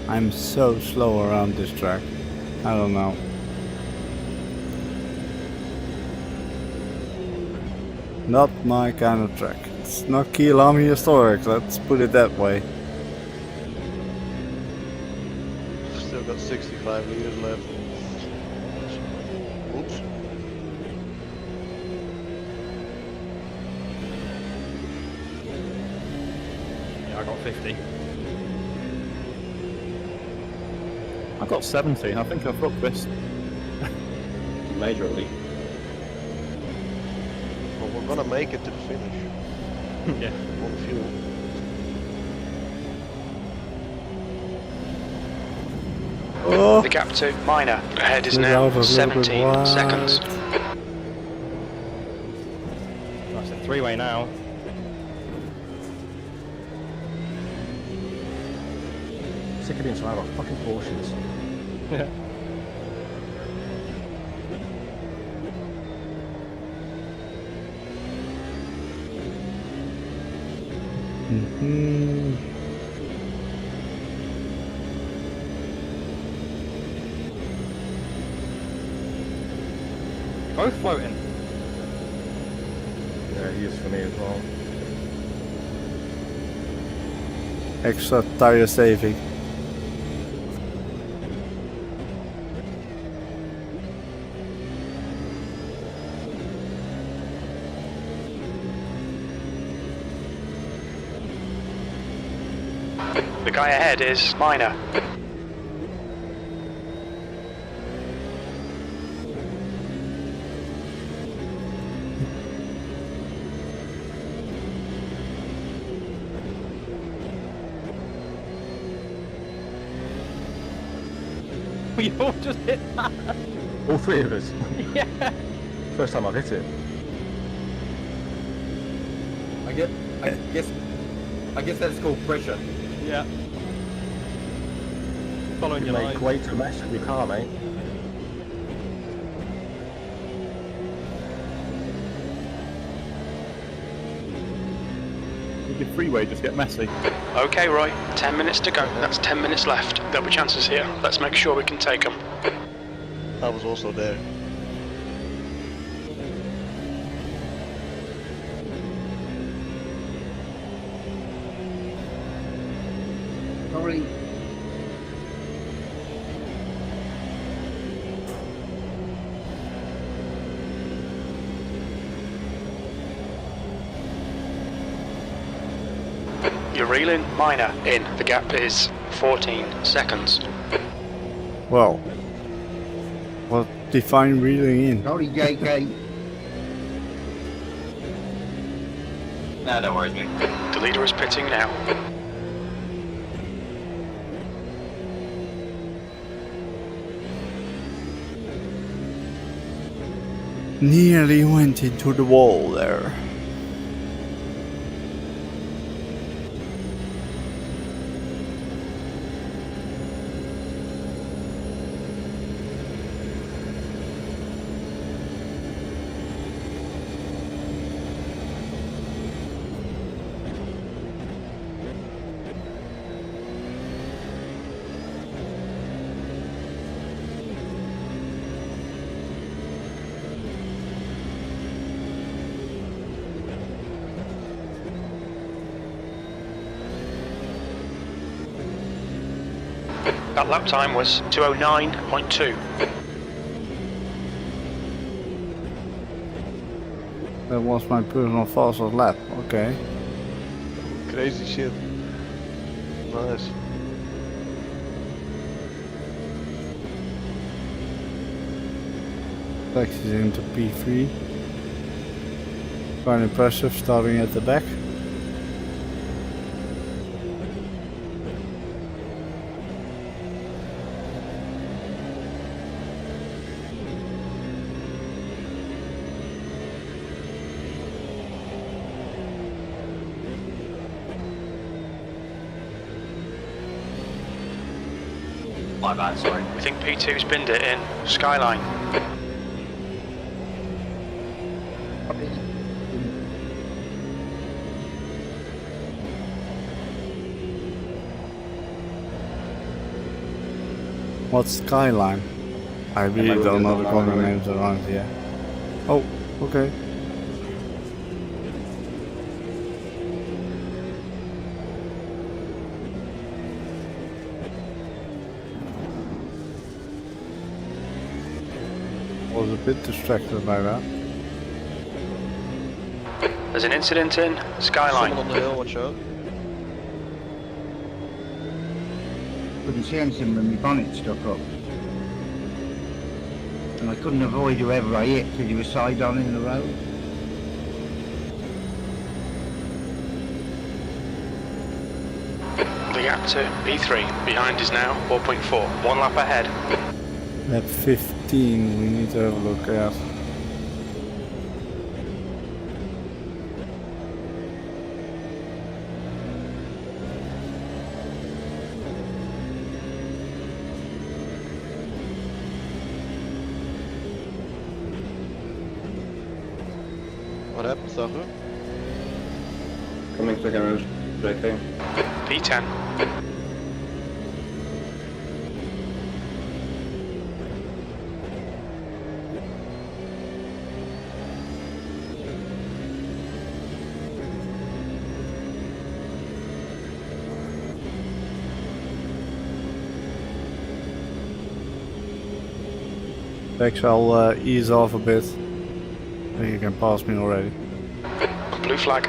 I'm so slow around this track. I don't know. Not my kind of track. It's not Key Alarm Historic, let's put it that way. Still got 65 liters left. Oops. Yeah, I got 50. I got 70. I think I've got this. Majorly. Well, we're gonna make it to the finish. Yeah. On fuel. Oh. The gap to minor ahead is now 17 seconds. That's a three-way now. Sick of being surrounded by fucking Porsches. Yeah. Both floating. Yeah, he is for me as well. Extra tire saving. The guy ahead is minor. We all just hit that. All three of us? Yeah. First time I've hit it. I guess that's called pressure. Yeah. Following You your make line. way too mess of your car, mate. Did your freeway just get messy? Okay, Roy, 10 minutes to go. That's 10 minutes left. There'll be chances here. Let's make sure we can take them. I was also there. Sorry. You're reeling minor in. The gap is 14 seconds. Well, what define reeling in? Sorry, JK. No, don't worry, mate. The leader is pitting now. Nearly went into the wall there. That lap time was 209.2. That was my personal fastest lap, okay. Crazy shit. Nice. Taxis into P3. Quite impressive starting at the back. My bad, sorry. We think P2's binned it in Skyline. What's Skyline? I really don't know the corner names around here. Oh, okay. Was a bit distracted by that. There's an incident in Skyline. Someone on the hill, watch out. Couldn't see anything when my bonnet stuck up. And I couldn't avoid whoever I hit because he was side on in the road. The gap to P3 behind is now 4.4. 1 lap ahead. Lap 15 we need to have a look at. What happened, Sacher? Coming to the garage, JK. P10. Thanks, I'll ease off a bit. I think you can pass me already. Blue flag.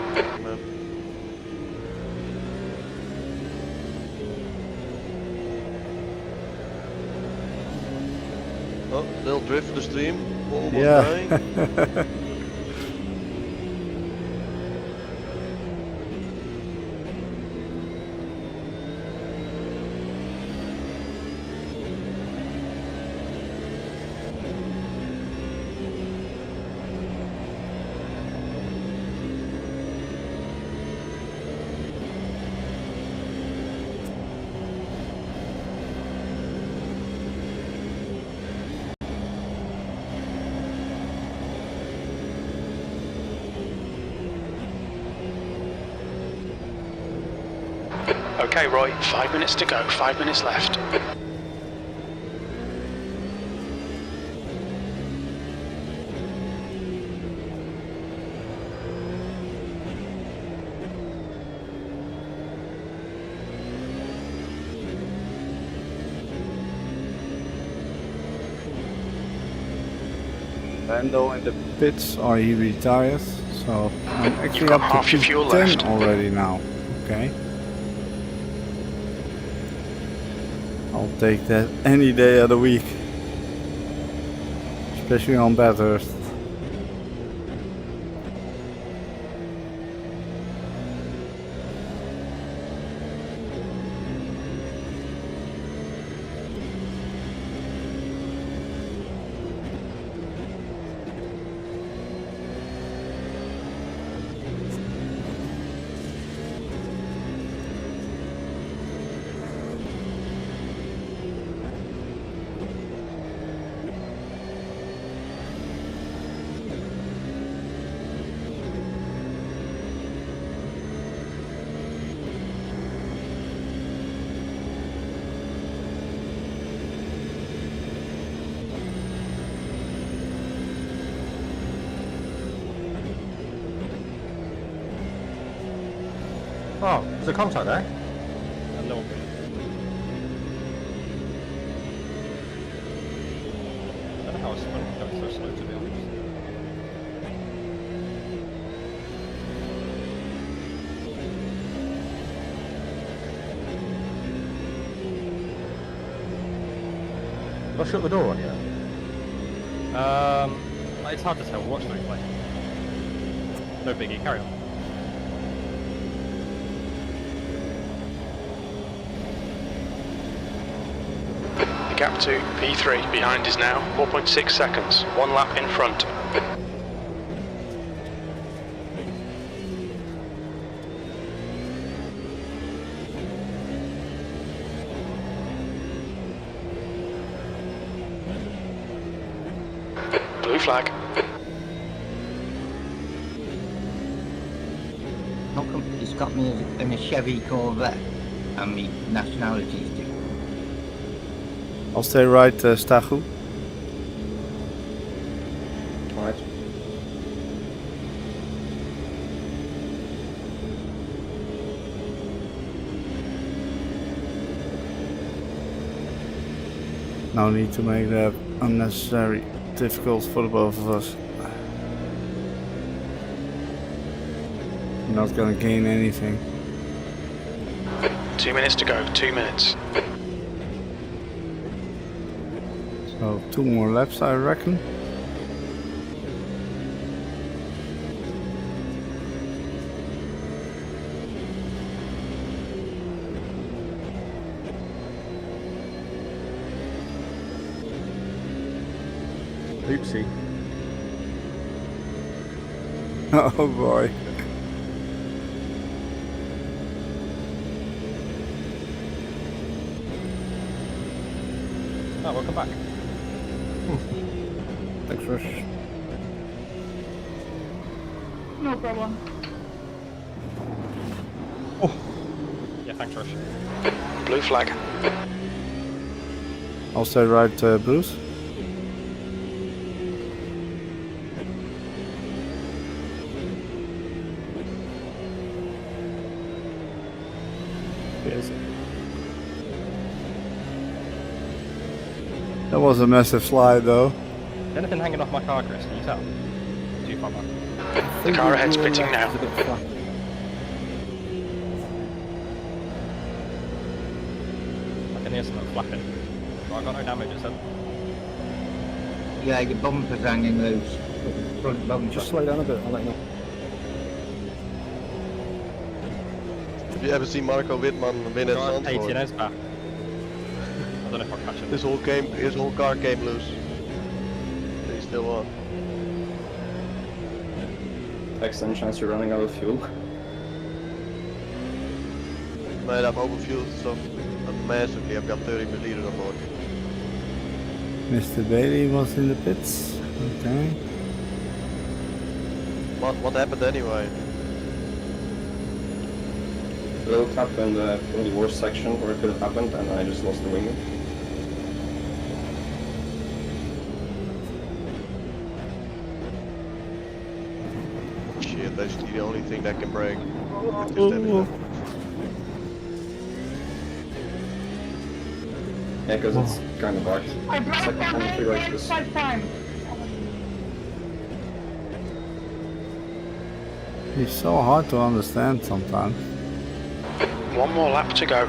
Oh, little drift for the stream. Almost Yeah. dying. Okay, Roy, 5 minutes to go, 5 minutes left. Lando in the pits, or he retired, so I'm actually got up half to your fuel 10 left. already now. Okay. I'll take that any day of the week. Especially on Bathurst. Oh, there's a contact there. A little bit. I don't know how it's going so slow, to be honest. Did I shut the door on you? It's hard to tell. Watch the replay. No biggie. Carry on. The gap to P3 behind is now 4.6 seconds. 1 lap in front. Blue flag. How come it's got me in a Chevy Corvette and my nationality's different? I'll stay right, Stachu. Alright. No need to make that unnecessary difficult for the both of us. I'm not gonna gain anything. 2 minutes to go, 2 minutes. So 2 more laps, I reckon. Oopsie. Oh boy. Oh, welcome back. Thanks, Rush. No problem. Yeah, thanks, Rush. Blue flag. I'll stay right, Bruce. Cheers. That was a massive slide though. Is anything hanging off my car, Chris? Can you tell? Too far back. The car ahead's pitting now. I can hear something flapping. But I've got no damage, is it? Yeah, your bumper's hanging loose. Front bumper. Just slow down a bit, I'll let you know. Have you ever seen Marco Wittmann win at Zandvoort? 18 is back. I don't know if I'll catch it. His whole car came loose. But he still won. Excellent chance you're running out of fuel. Man, I've overfueled stuff massively. I've got 30 liters on board. Mr. Bailey was in the pits. Okay. What happened anyway? A little tap in the worst section where it could have happened, and I just lost the wing. Shit, that's the only thing that can break. Just everything. Yeah, because it's kind of bugged. I broke Second down time through like this. 5 times. He's so hard to understand sometimes. 1 more lap to go.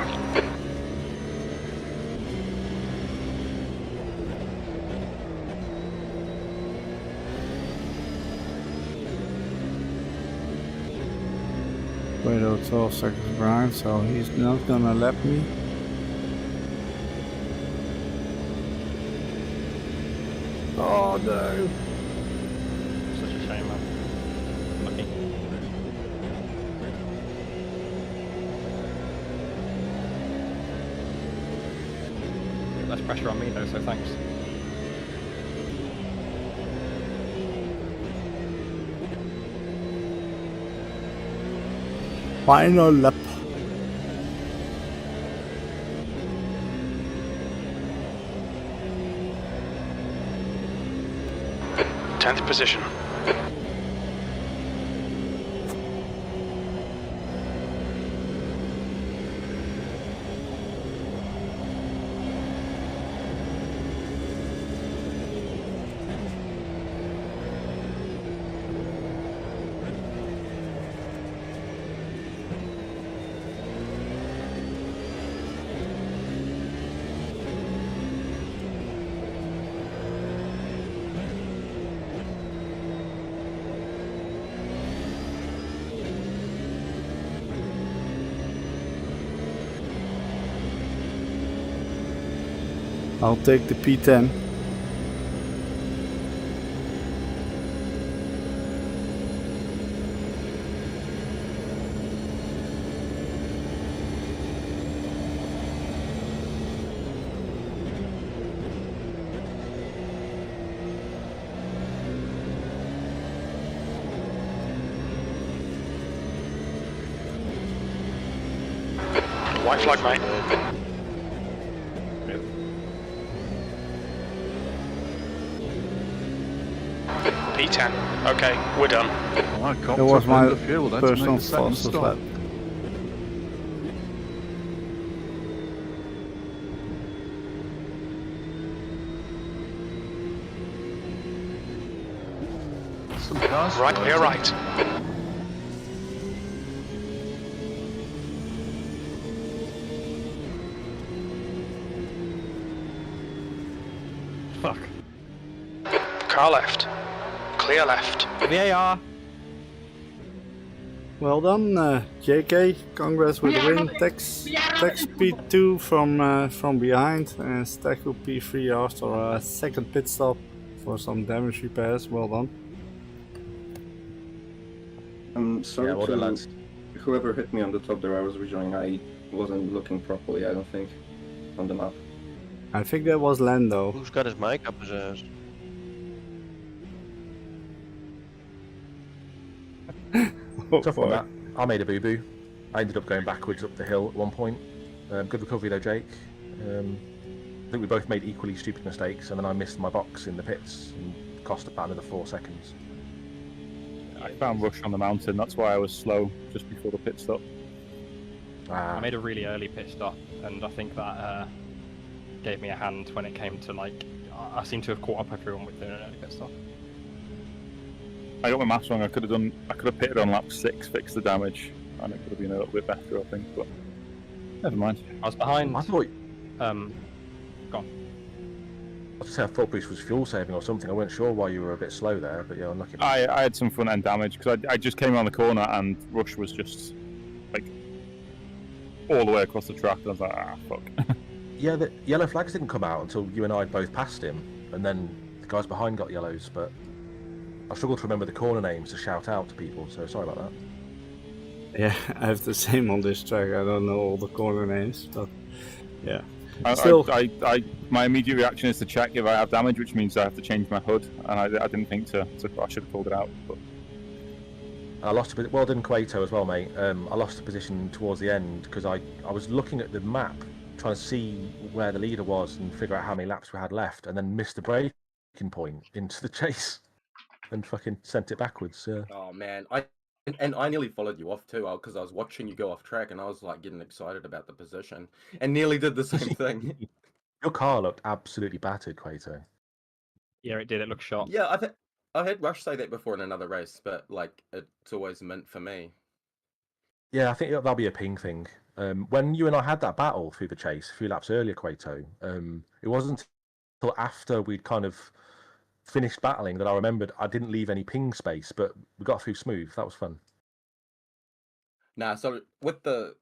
Wait, 12 seconds behind, so he's not gonna lap me. Oh no! Such a shame, man. Lucky. Less pressure on me though, so thanks. Final lap. Tenth position. I'll take the P10. White flag, mate. P10. Okay, we're done. Oh, I cocked It was up my under fuel then to make personal the second fastest stop. lap. Some cars. Right, we're right. Fuck. Car left. Clear left. VAR. Well done, JK. Congrats with the win. Tex P2 from behind, and Stacku P3 after a second pit stop for some damage repairs. Well done. I'm sorry Yeah, well done, to lads. whoever hit me on the top there. I was rejoining. I wasn't looking properly. I don't think on the map. I think that was Lando. Who's got his mic up his ass? Tough on that. I made a boo-boo. I ended up going backwards up the hill at one point. Good recovery though, Jake. I think we both made equally stupid mistakes, and then I missed my box in the pits and cost about another 4 seconds. I found Rush on the mountain, that's why I was slow just before the pit stop. I made a really early pit stop, and I think that gave me a hand when it came to like. I seem to have caught up everyone with doing an early pit stop. I got my maths wrong. I could have pitted on lap 6, fixed the damage, and it could have been a little bit better, I think. But never mind. I was behind. I thought. Gone. I was say I thought Bruce was fuel saving or something. I wasn't sure why you were a bit slow there, but yeah, unlucky. I had some front end damage because I just came around the corner and Rush was just like all the way across the track, and I was like, ah, fuck. Yeah, the yellow flags didn't come out until you and I both passed him, and then the guys behind got yellows, but I struggled to remember the corner names to shout out to people, so sorry about that. Yeah, I have the same on this track. I don't know all the corner names, but yeah. My immediate reaction is to check if I have damage, which means I have to change my HUD, and I didn't think to I should have pulled it out. But I lost a bit. Well done, Quato, as well, mate. I lost a position towards the end because I was looking at the map, trying to see where the leader was and figure out how many laps we had left, and then missed the braking point into the chase and fucking sent it backwards. Yeah. Oh man, I nearly followed you off too, because I was watching you go off track, and I was like getting excited about the position, and nearly did the same thing. Your car looked absolutely battered, Quato. Yeah, it did. It looked shot. Yeah, I had Rush say that before in another race, but like it's always meant for me. Yeah, I think that'll be a ping thing. When you and I had that battle through the chase a few laps earlier, Quato, it wasn't until after we'd kind of finished battling that I remembered I didn't leave any ping space, but we got through smooth. That was fun. Nah, so with the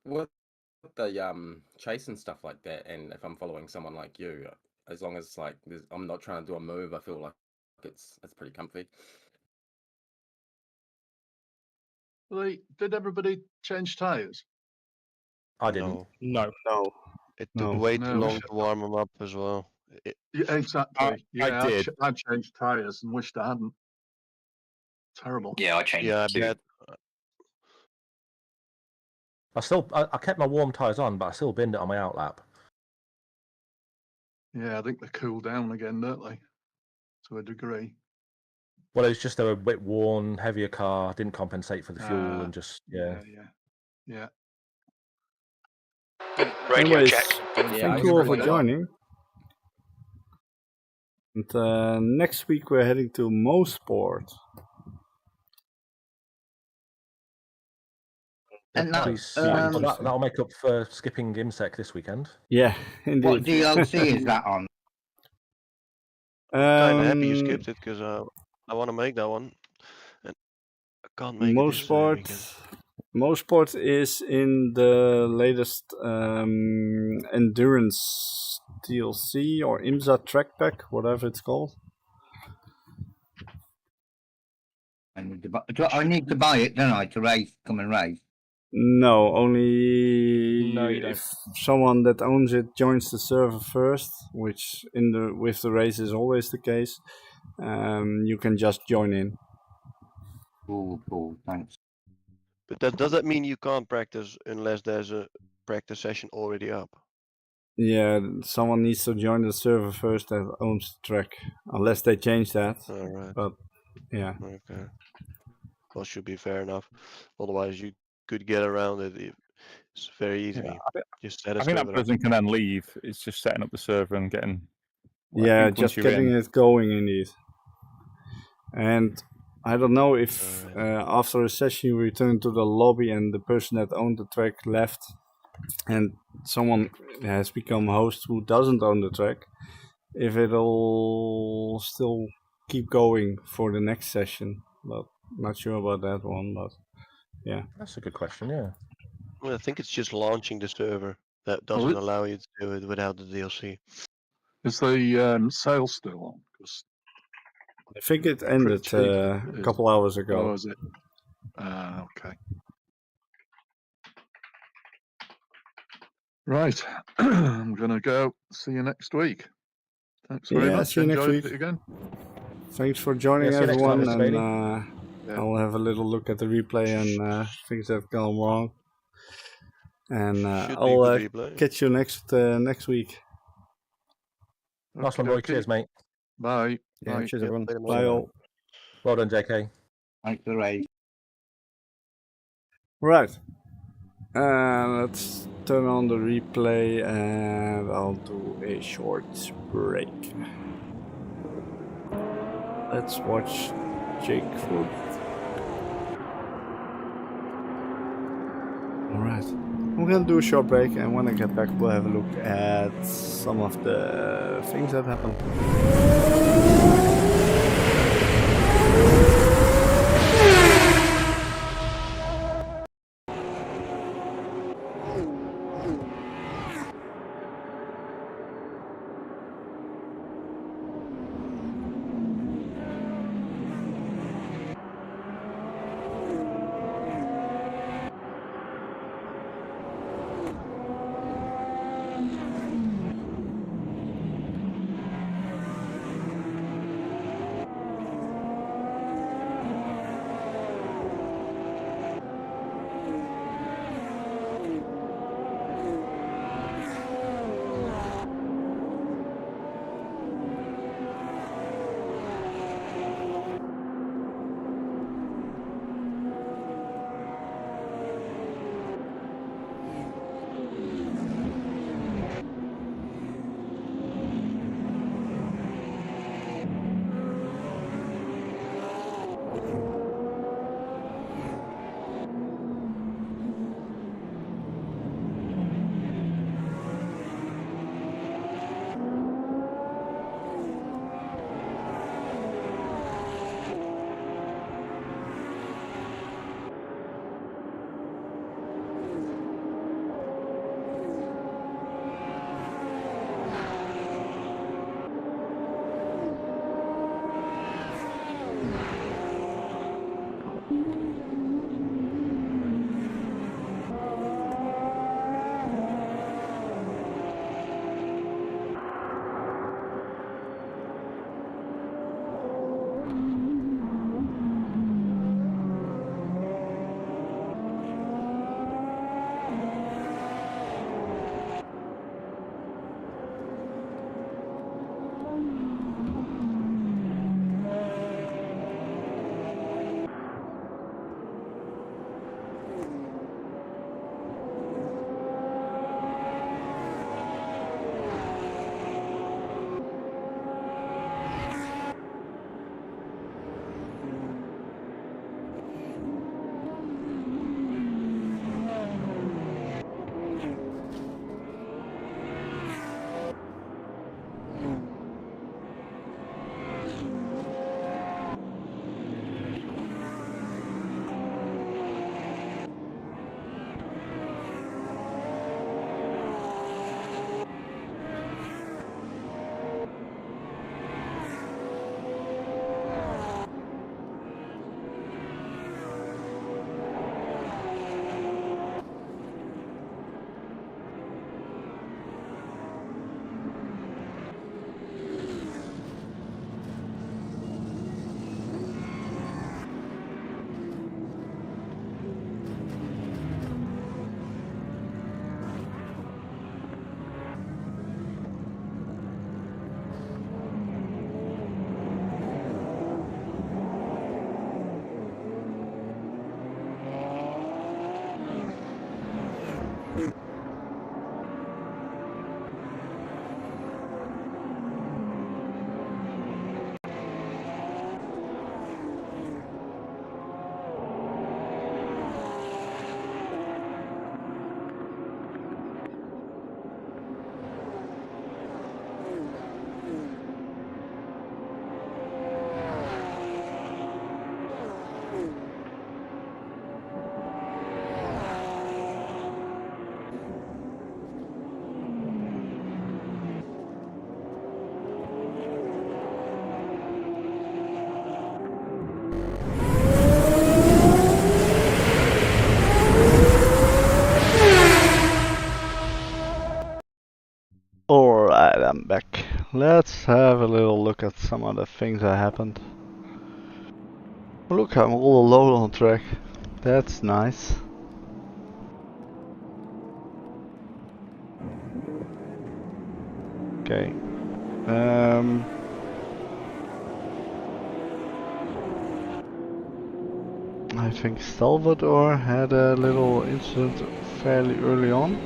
chase and stuff like that, and if I'm following someone like you, as long as like I'm not trying to do a move, I feel like it's pretty comfy. Did everybody change tyres? I didn't. No. It took way too long to warm them up as well. Yeah, exactly. I did. I changed tyres and wished I hadn't. Terrible. Yeah, I changed. Yeah, I too. bet. I kept my warm tyres on, but I still binned it on my outlap. Yeah, I think they cool down again, don't they? To a degree. Well, it was just a bit worn, heavier car, didn't compensate for the fuel, and just Yeah. Radio Anyways, check. thank you all for joining. And next week we're heading to Mosport. And that'll make up for skipping IMSEC this weekend. Yeah, indeed. What DLC is that on? I'm kinda happy you skipped it because I want to make that one. And I can't make it this weekend. Mosport is in the latest endurance DLC or IMSA track pack, whatever it's called. I need to buy it, don't I, to come and race? No, only No, you don't. if someone that owns it joins the server first, which with the race is always the case. You can just join in. Cool, thanks. But does that mean you can't practice unless there's a practice session already up? Yeah, someone needs to join the server first that owns the track, unless they change that. All right. But Yeah. Okay. Well, should be fair enough. Otherwise, you could get around it. It's very easy. Just set a I think that server up. person can then leave. It's just setting up the server and getting. Yeah, think once just you're getting in- it going indeed. And I don't know if after a session you return to the lobby and the person that owned the track left and someone has become host who doesn't own the track, if it'll still keep going for the next session. But not sure about that one, but yeah. That's a good question, yeah. Well, I think it's just launching the server that Well, doesn't it- allow you to do it without the DLC. Is the sale still on? 'Cause I think it pretty ended cheap, a is couple it? hours ago. Oh, is it? Okay. Right. I'm gonna go. See you next week. Thanks very Yeah, much. see you next Enjoyed week. it again. Thanks for joining Yeah, see you next time, everyone, Mr. and Bailey. Yeah. I'll have a little look at the replay and things that have gone wrong. And Should be a I'll good replay. catch you next week. Nice one, boy. Okay. Cheers, mate. Bye. Yeah, Bye. cheers, everyone. Bye all. Well done, JK. Thanks for the raid. Right. Let's turn on the replay and I'll do a short break. Let's watch Jake Food. Alright. I'm gonna do a short break, and when I get back we'll have a look at some of the things that happened. Alright, I'm back. Let's have a little look at some of the things that happened. Look, I'm all alone on track. That's nice. Okay. I think Salvador had a little incident fairly early on.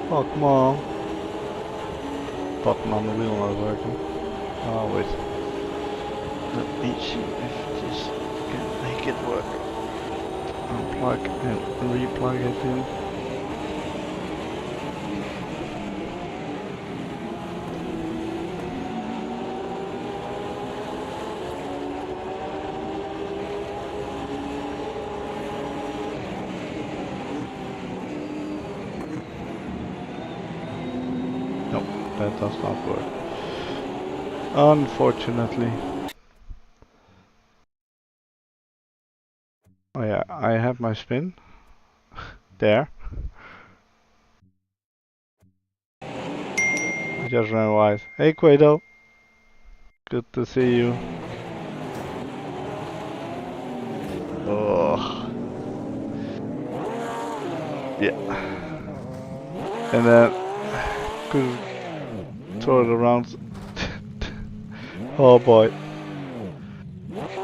Oh, come on. Button on the wheel not working. Oh, wait. Let me see if this can make it work. Unplug and re-plug it in. That does not work, unfortunately. Oh yeah, I have my spin there. I just ran wide. Hey Quado, good to see you. Oh yeah, and then could throw it around. Oh boy.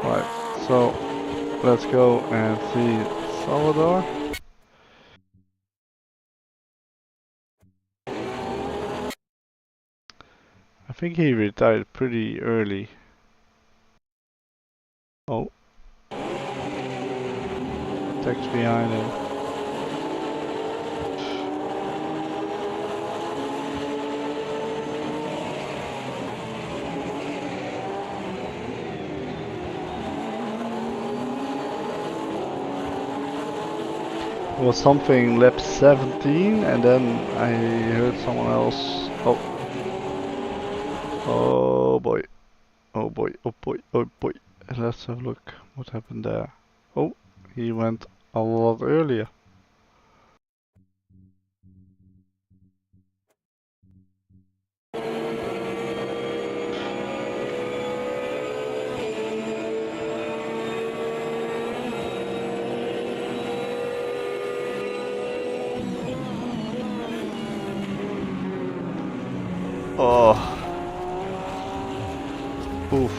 Right, so let's go and see Salvador. I think he retired pretty early. Oh. Text behind him. Was something lap 17 and then I heard someone else. Oh boy. Oh boy, oh boy, oh boy. Let's have a look what happened there. Oh, he went a lot earlier. Oh. Oof.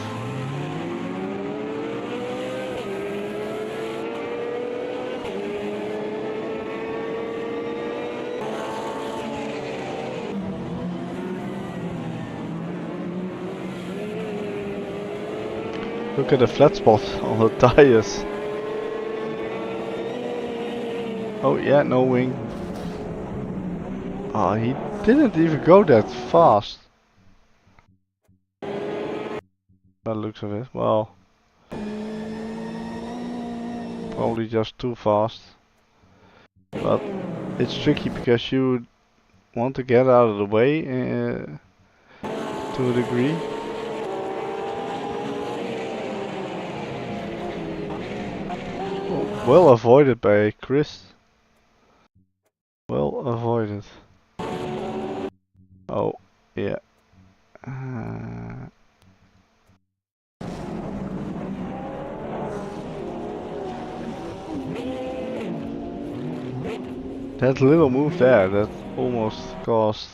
Look at the flat spot on the tires. Oh yeah, no wing. Oh, he didn't even go that fast. By the looks of it, well, probably just too fast. But it's tricky because you want to get out of the way to a degree. Oh, well avoided by Chris. Well avoided. Oh, yeah. That little move there, that almost caused...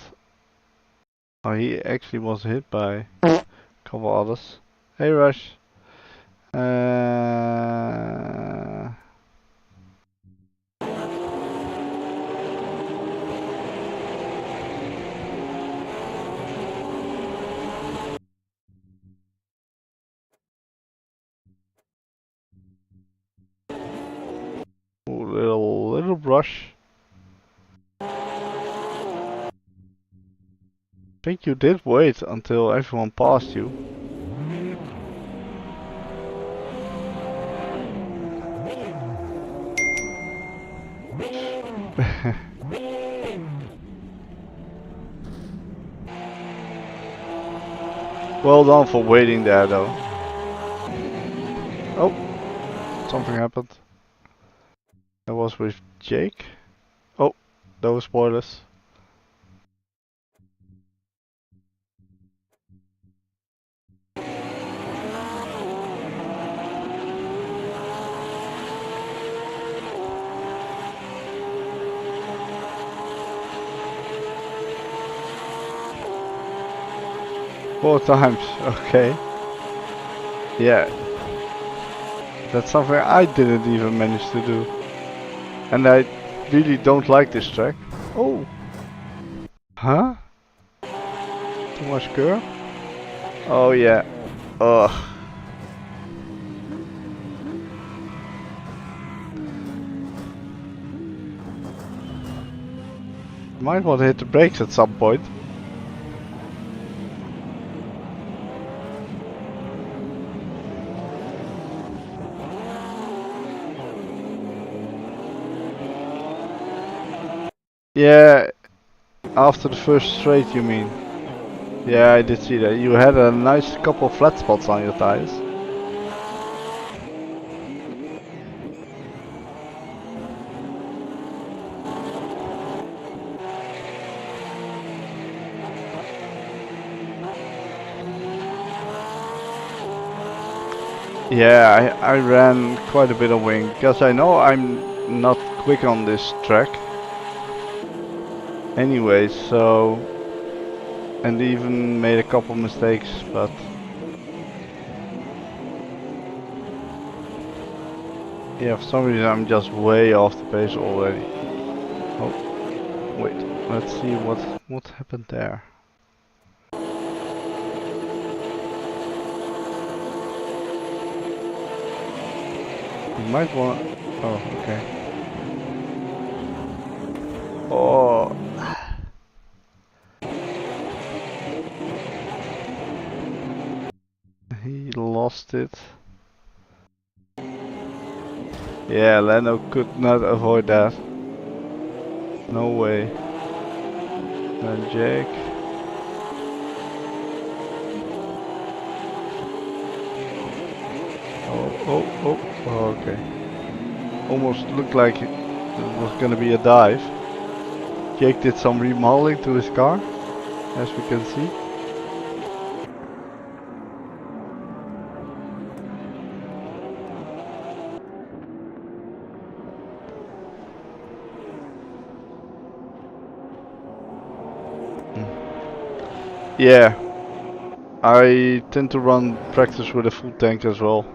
Oh, he actually was hit by a couple others. Hey Rush. Little brush. I think you did wait until everyone passed you. Well done for waiting there though. Oh, something happened. That was with Jake. Oh, No spoilers. Four times, okay. Yeah. That's something I didn't even manage to do. And I really don't like this track. Oh! Huh? Too much curve? Oh yeah. Ugh. Might want to hit the brakes at some point. Yeah, after the first straight you mean. Yeah, I did see that. You had a nice couple of flat spots on your tires. Yeah, I ran quite a bit of wing because I know I'm not quick on this track. Anyway, so, and even made a couple mistakes, but yeah, for some reason I'm just way off the pace already. Oh, wait, let's see what happened there. You might want. Oh, okay. Oh. He lost it. Yeah, Lando could not avoid that. No way. And Jake. Oh, okay. Almost looked like it was gonna be a dive. Jake did some remodeling to his car, as we can see. Yeah, I tend to run practice with a full tank as well.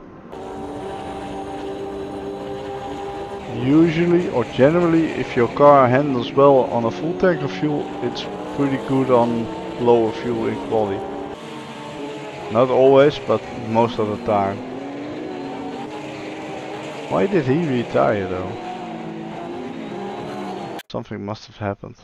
Usually or generally, if your car handles well on a full tank of fuel, it's pretty good on lower fuel quality. Not always, but most of the time. Why did he retire though? Something must have happened.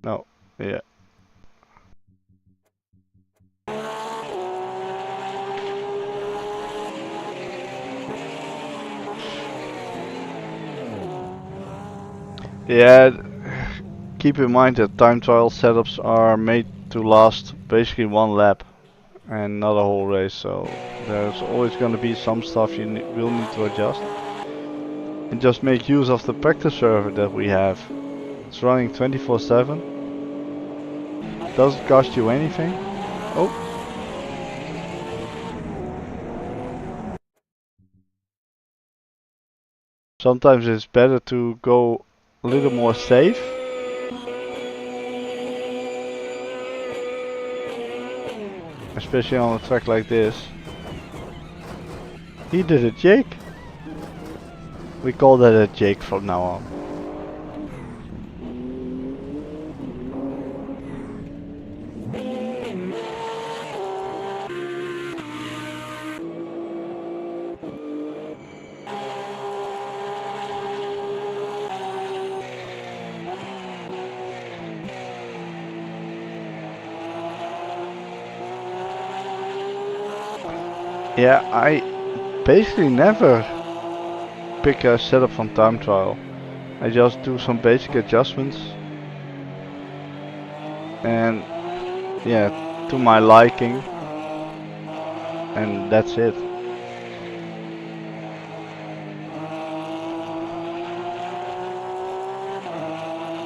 No, yeah. Yeah, keep in mind that time trial setups are made to last basically one lap and not a whole race, so there's always going to be some stuff you will need to adjust. And just make use of the practice server that we have. It's running 24/7. Doesn't cost you anything. Oh. Sometimes it's better to go a little more safe. Especially on a track like this. He did a Jake. We call that a Jake from now on. Yeah, I basically never pick a setup from time trial. I just do some basic adjustments and yeah, to my liking, and that's it.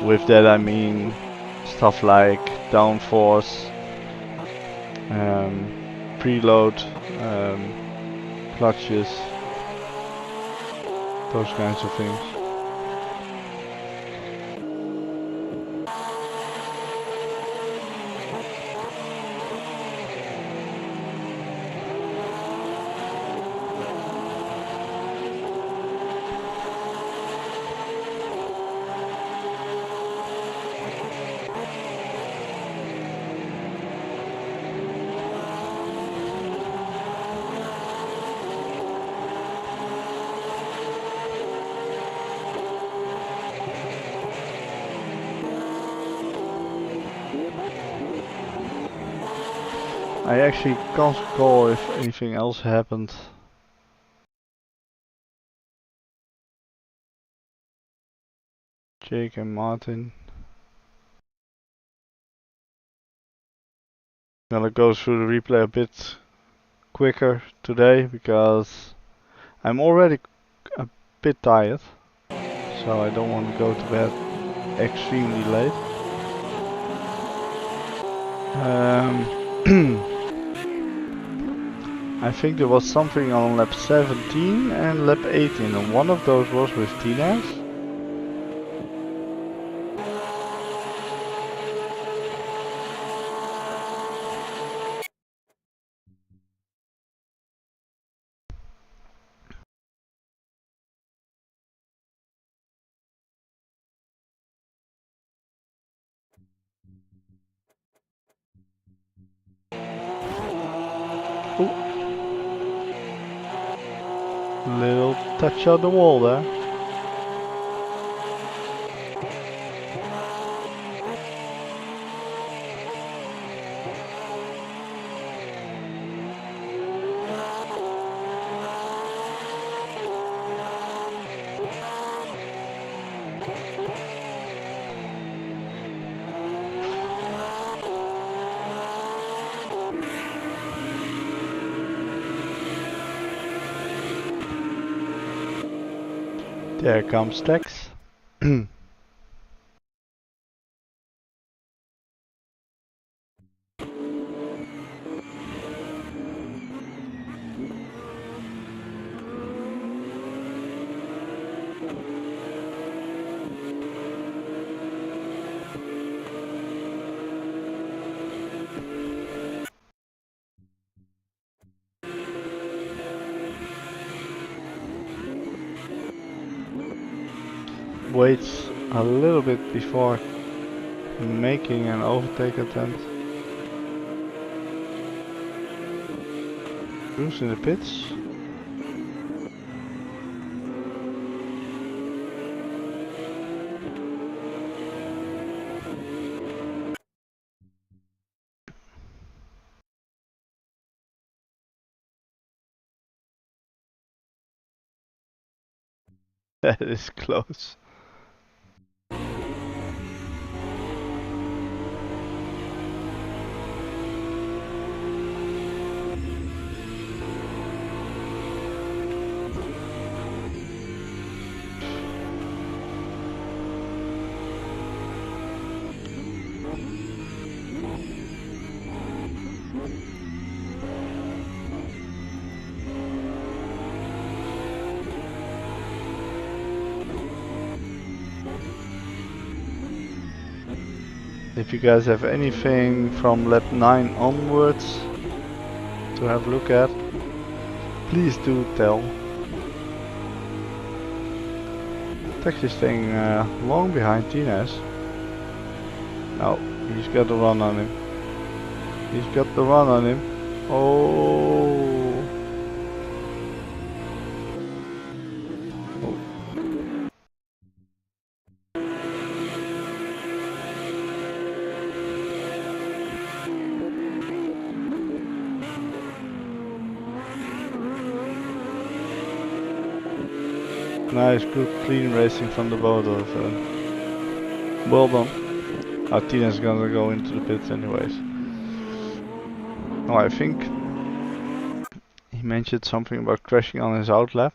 With that I mean stuff like downforce, preload, clutches, those kinds of things. I actually can't recall if anything else happened. Jake and Martin. Gonna go through the replay a bit quicker today because I'm already a bit tired, so I don't want to go to bed extremely late. I think there was something on lap 17 and lap 18, and one of those was with Tina's. Little touch on the wall there. There comes Tex. Waits a little bit before making an overtake attempt. Who's in the pits? That is close. If you guys have anything from lap 9 onwards to have a look at, please do tell. Tex is staying long behind Tina's. Oh, he's got the run on him. He's got the run on him. Oh. Nice, good, clean racing from the both of them. Well done. Tina's gonna go into the pits anyways. Oh, I think he mentioned something about crashing on his outlap.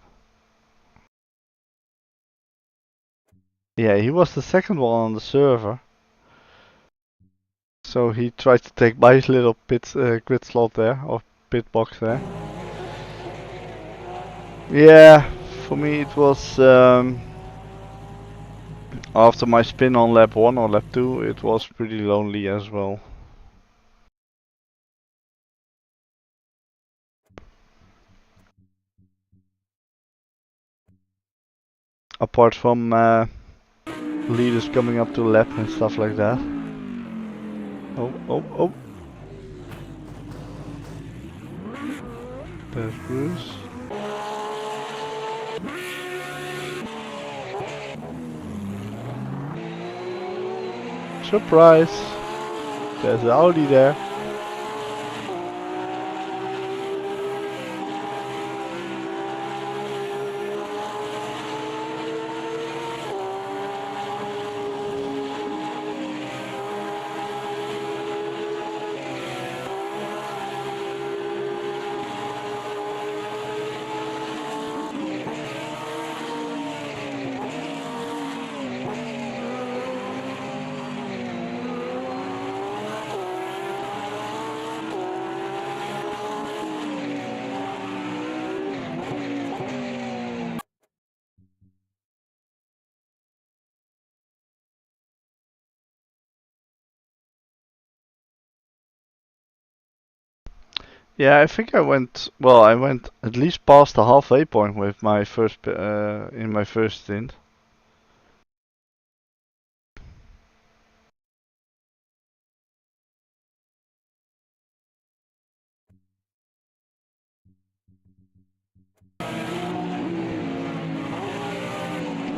Yeah, he was the second one on the server. So he tried to take my little grid slot there, or pit box there. Yeah, for me it was after my spin on lap 1 or lap 2, it was pretty lonely as well. Apart from leaders coming up to lap and stuff like that. Oh, oh, oh. There's Bruce. Surprise! There's the Audi there. Yeah, I think I went, well, I went at least past the halfway point with my first, in my first stint.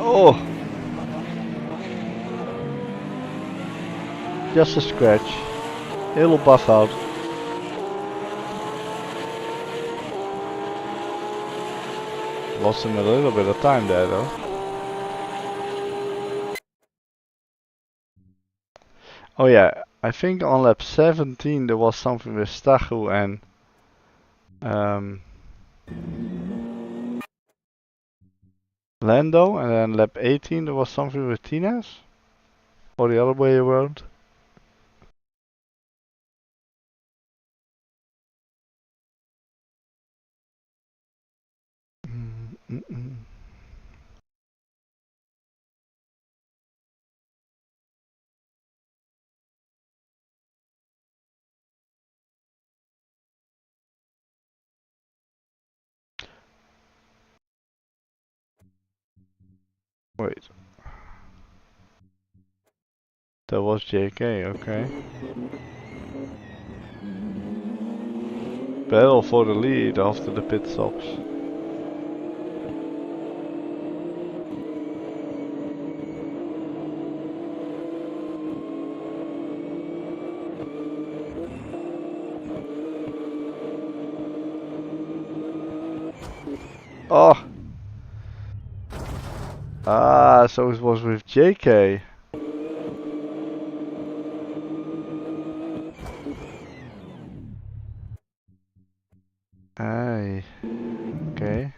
Oh! Just a scratch. It'll buff out. Lost him a little bit of time there though. Oh yeah, I think on lap 17 there was something with Stachu and Lando, and then lap 18 there was something with Tines? Or the other way around? Wait. That was JK, okay. Battle for the lead after the pit stops. Oh! Ah, so it was with JK. Aye. Okay.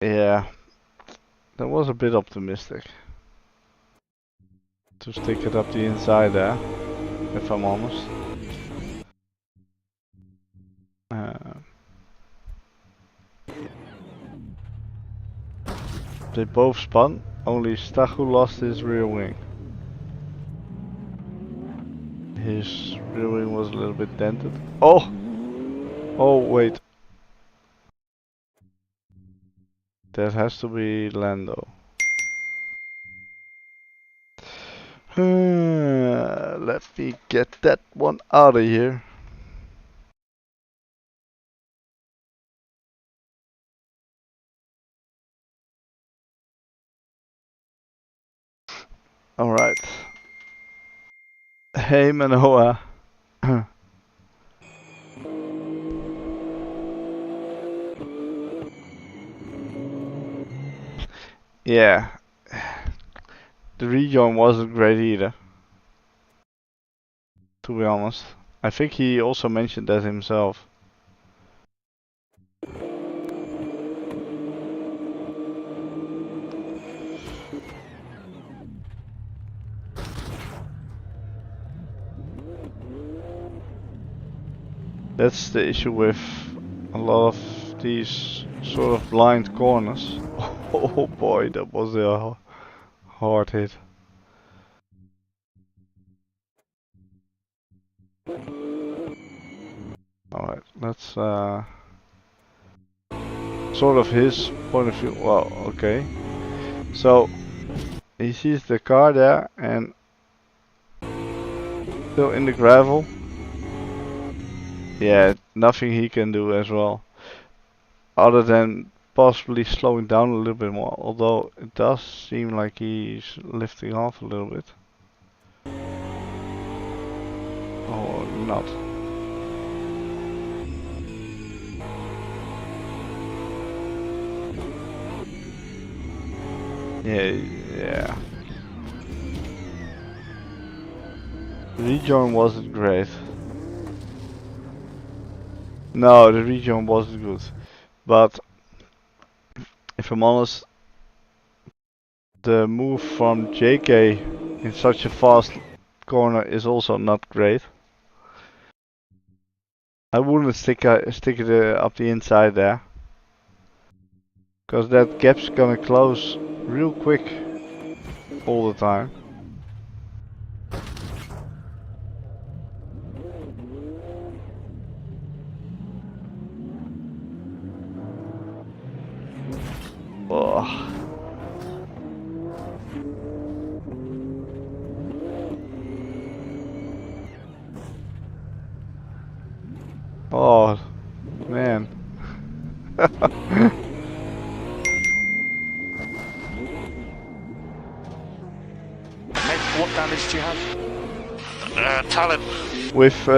Yeah. That was a bit optimistic. To stick it up the inside there, if I'm honest. They both spun, only Stachu lost his rear wing. His rear wing was a little bit dented. Oh! Oh, wait. That has to be Lando. Let me get that one out of here. Alright. Hey Manoa. Yeah, the rejoin wasn't great either, to be honest. I think he also mentioned that himself. That's the issue with a lot of these sort of blind corners. Oh boy, that was a hard hit. Alright, let's sort of his point of view. Well, okay. So he sees the car there and still in the gravel. Yeah, nothing he can do as well, other than possibly slowing down a little bit more, although it does seem like he's lifting off a little bit. Or not. Yeah. Rejoin wasn't great. No, the rejoin wasn't good. But if I'm honest, the move from JK in such a fast corner is also not great. I wouldn't stick it up the inside there, because that gap's gonna close real quick all the time. Oh. Oh, man. What damage do you have? Talent. With,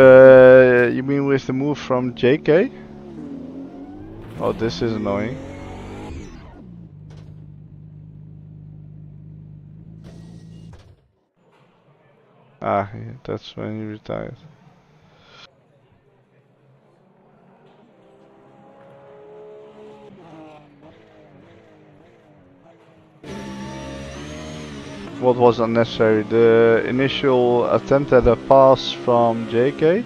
you mean with the move from JK? Oh, this is annoying. Ah, yeah, that's when he retired. What was unnecessary? The initial attempt at a pass from JK?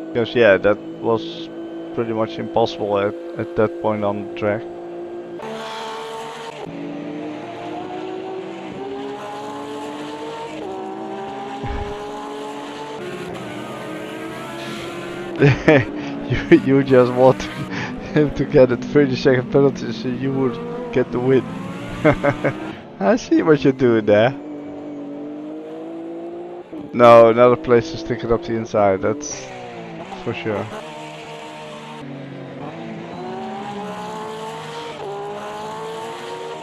Because yeah, that was pretty much impossible at that point on the track. you just want him to get a 30-second penalty so you would get the win. I see what you're doing there. No, another place to stick it up the inside, that's for sure.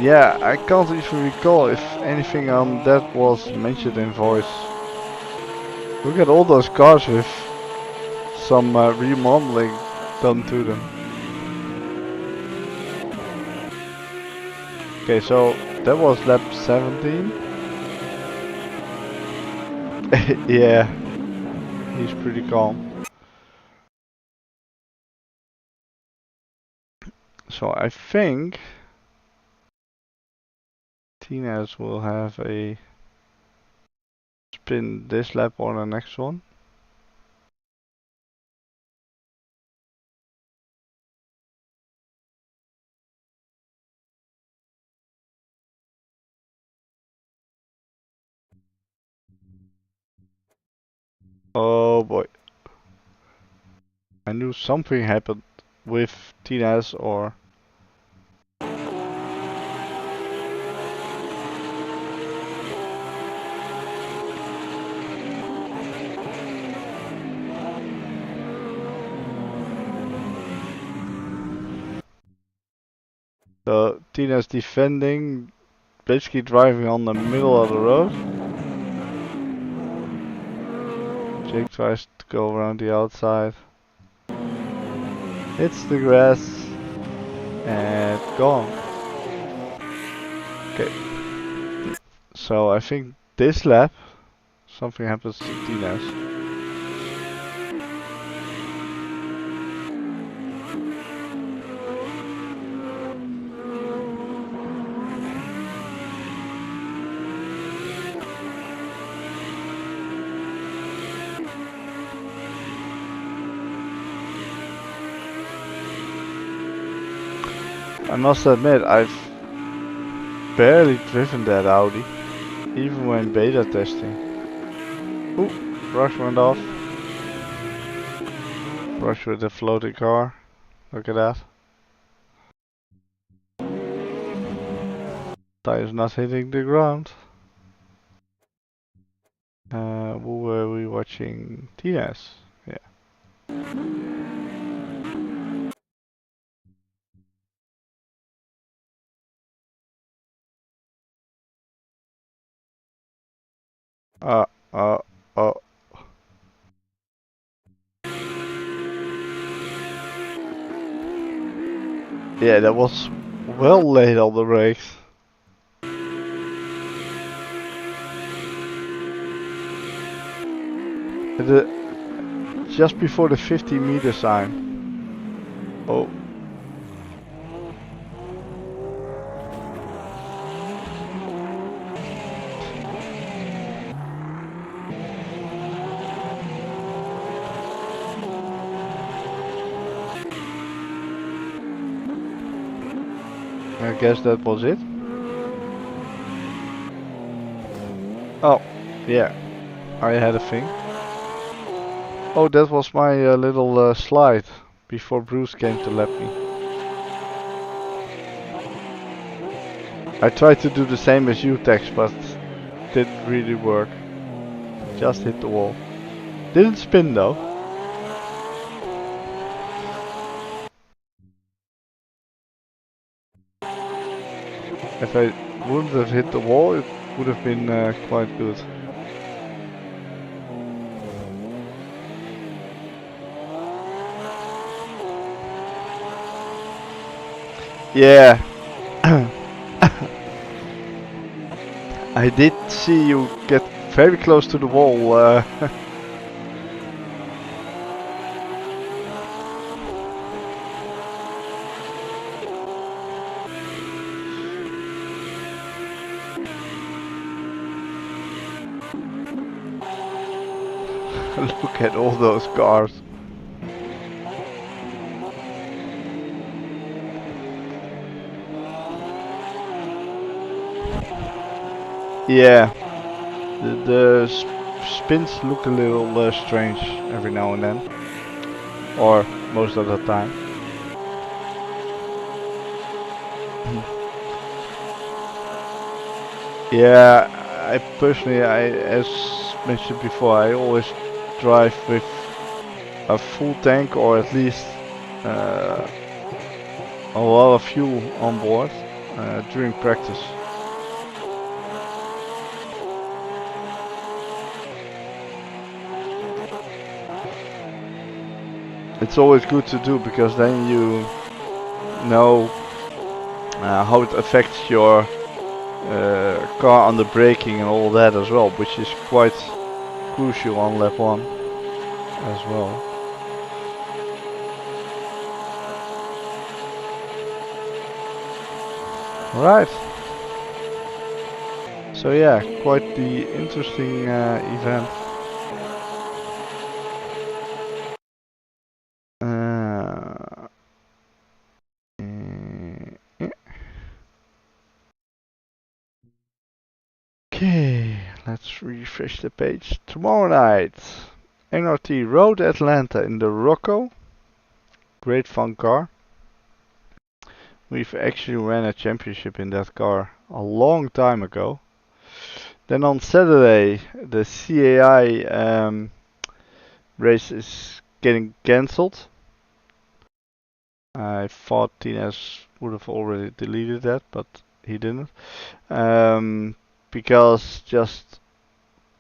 Yeah, I can't even recall if anything on that was mentioned in voice. Look at all those cars with some remodeling done to them. Okay, so that was lap 17. Yeah, he's pretty calm. So I think Tina's will have a spin this lap or the next one. Oh boy. I knew something happened with Tina's or... So Tina's defending, basically driving on the middle of the road. Jake tries to go around the outside. Hits the grass and gone. Okay. So I think this lap something happens to TNS. I must admit, I've barely driven that Audi, even when beta testing. Ooh, brush went off. Brush with the floating car. Look at that. Tires not hitting the ground. Who were we watching? TNS. Yeah. Oh. Yeah, that was well laid on the brakes. Just before the 50-meter sign. Oh. I guess that was it. Oh, yeah. I had a thing. Oh, that was my little slide before Bruce came to lap me. I tried to do the same as you, Tex, but didn't really work. Just hit the wall. Didn't spin though. If I wouldn't have hit the wall, it would have been quite good. Yeah. I did see you get very close to the wall. Look at all those cars. Yeah, the spins look a little strange every now and then, or most of the time. Yeah, I personally, as mentioned before, I always drive with a full tank or at least a lot of fuel on board during practice. It's always good to do because then you know how it affects your car on the braking and all that as well, which is quite crucial on lap 1 as well. Right. So yeah, quite the interesting event. Okay, let's refresh the page. Tomorrow night, NRT Road Atlanta in the Rocco. Great fun car. We've actually ran a championship in that car a long time ago. Then on Saturday, the CAI race is getting cancelled. I thought TNS would have already deleted that, but he didn't. Because just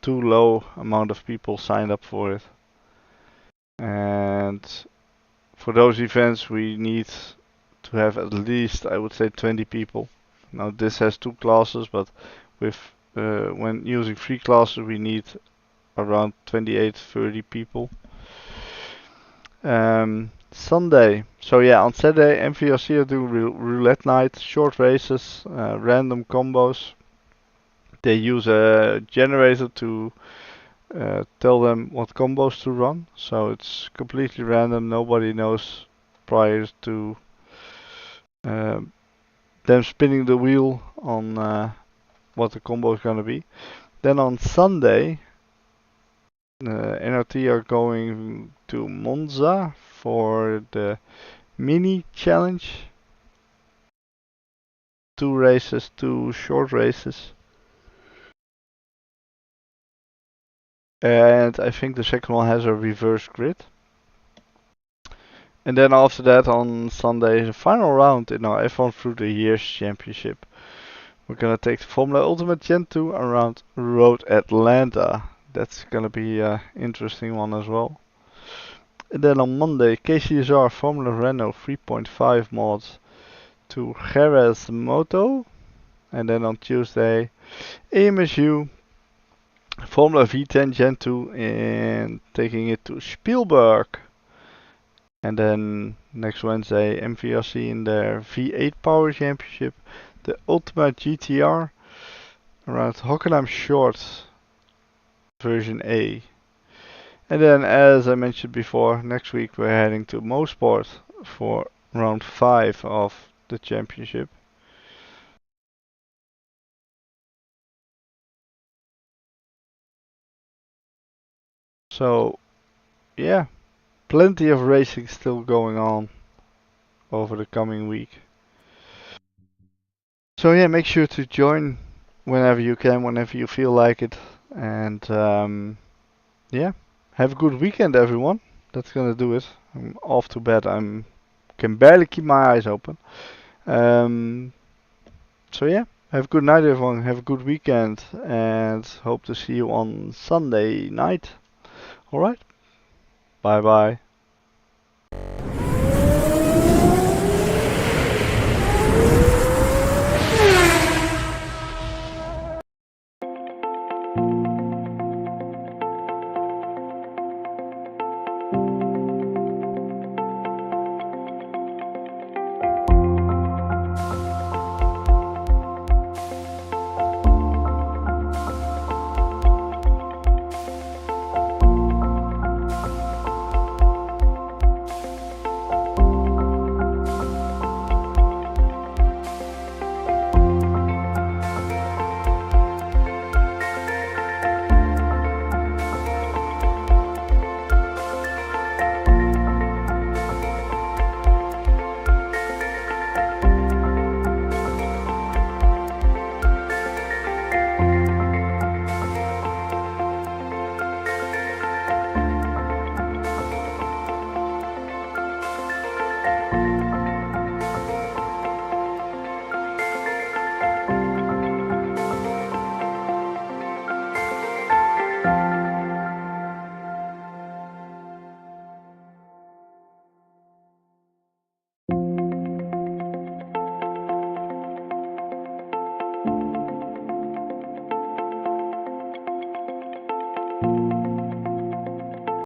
too low amount of people signed up for it. And for those events we need to to have at least, I would say, 20 people. Now this has 2 classes, but with when using 3 classes we need around 28-30 people. Sunday. So yeah, on Saturday MVRC are doing roulette night, short races, random combos. They use a generator to tell them what combos to run. So it's completely random. Nobody knows prior to them spinning the wheel on what the combo is gonna be. Then on Sunday, NRT are going to Monza for the mini challenge. 2 races, 2 short races. And I think the second one has a reverse grid. And then after that on Sunday, the final round in our F1 Through the Years Championship. We're gonna take the Formula Ultimate Gen 2 around Road Atlanta. That's gonna be an interesting one as well. And then on Monday, KCSR Formula Renault 3.5 mods to Jerez Moto. And then on Tuesday, AMSU Formula V10 Gen 2 and taking it to Spielberg. And then next Wednesday, MVRC in their V8 Power Championship, the Ultimate GTR around Hockenheim Short version A. And then, as I mentioned before, next week we're heading to Mosport for round 5 of the championship. So, yeah, plenty of racing still going on over the coming week. So yeah, make sure to join whenever you can, whenever you feel like it. And yeah, have a good weekend, everyone. That's gonna do it. I'm off to bed. Can barely keep my eyes open. So yeah, have a good night, everyone. Have a good weekend, and hope to see you on Sunday night. All right. Bye bye.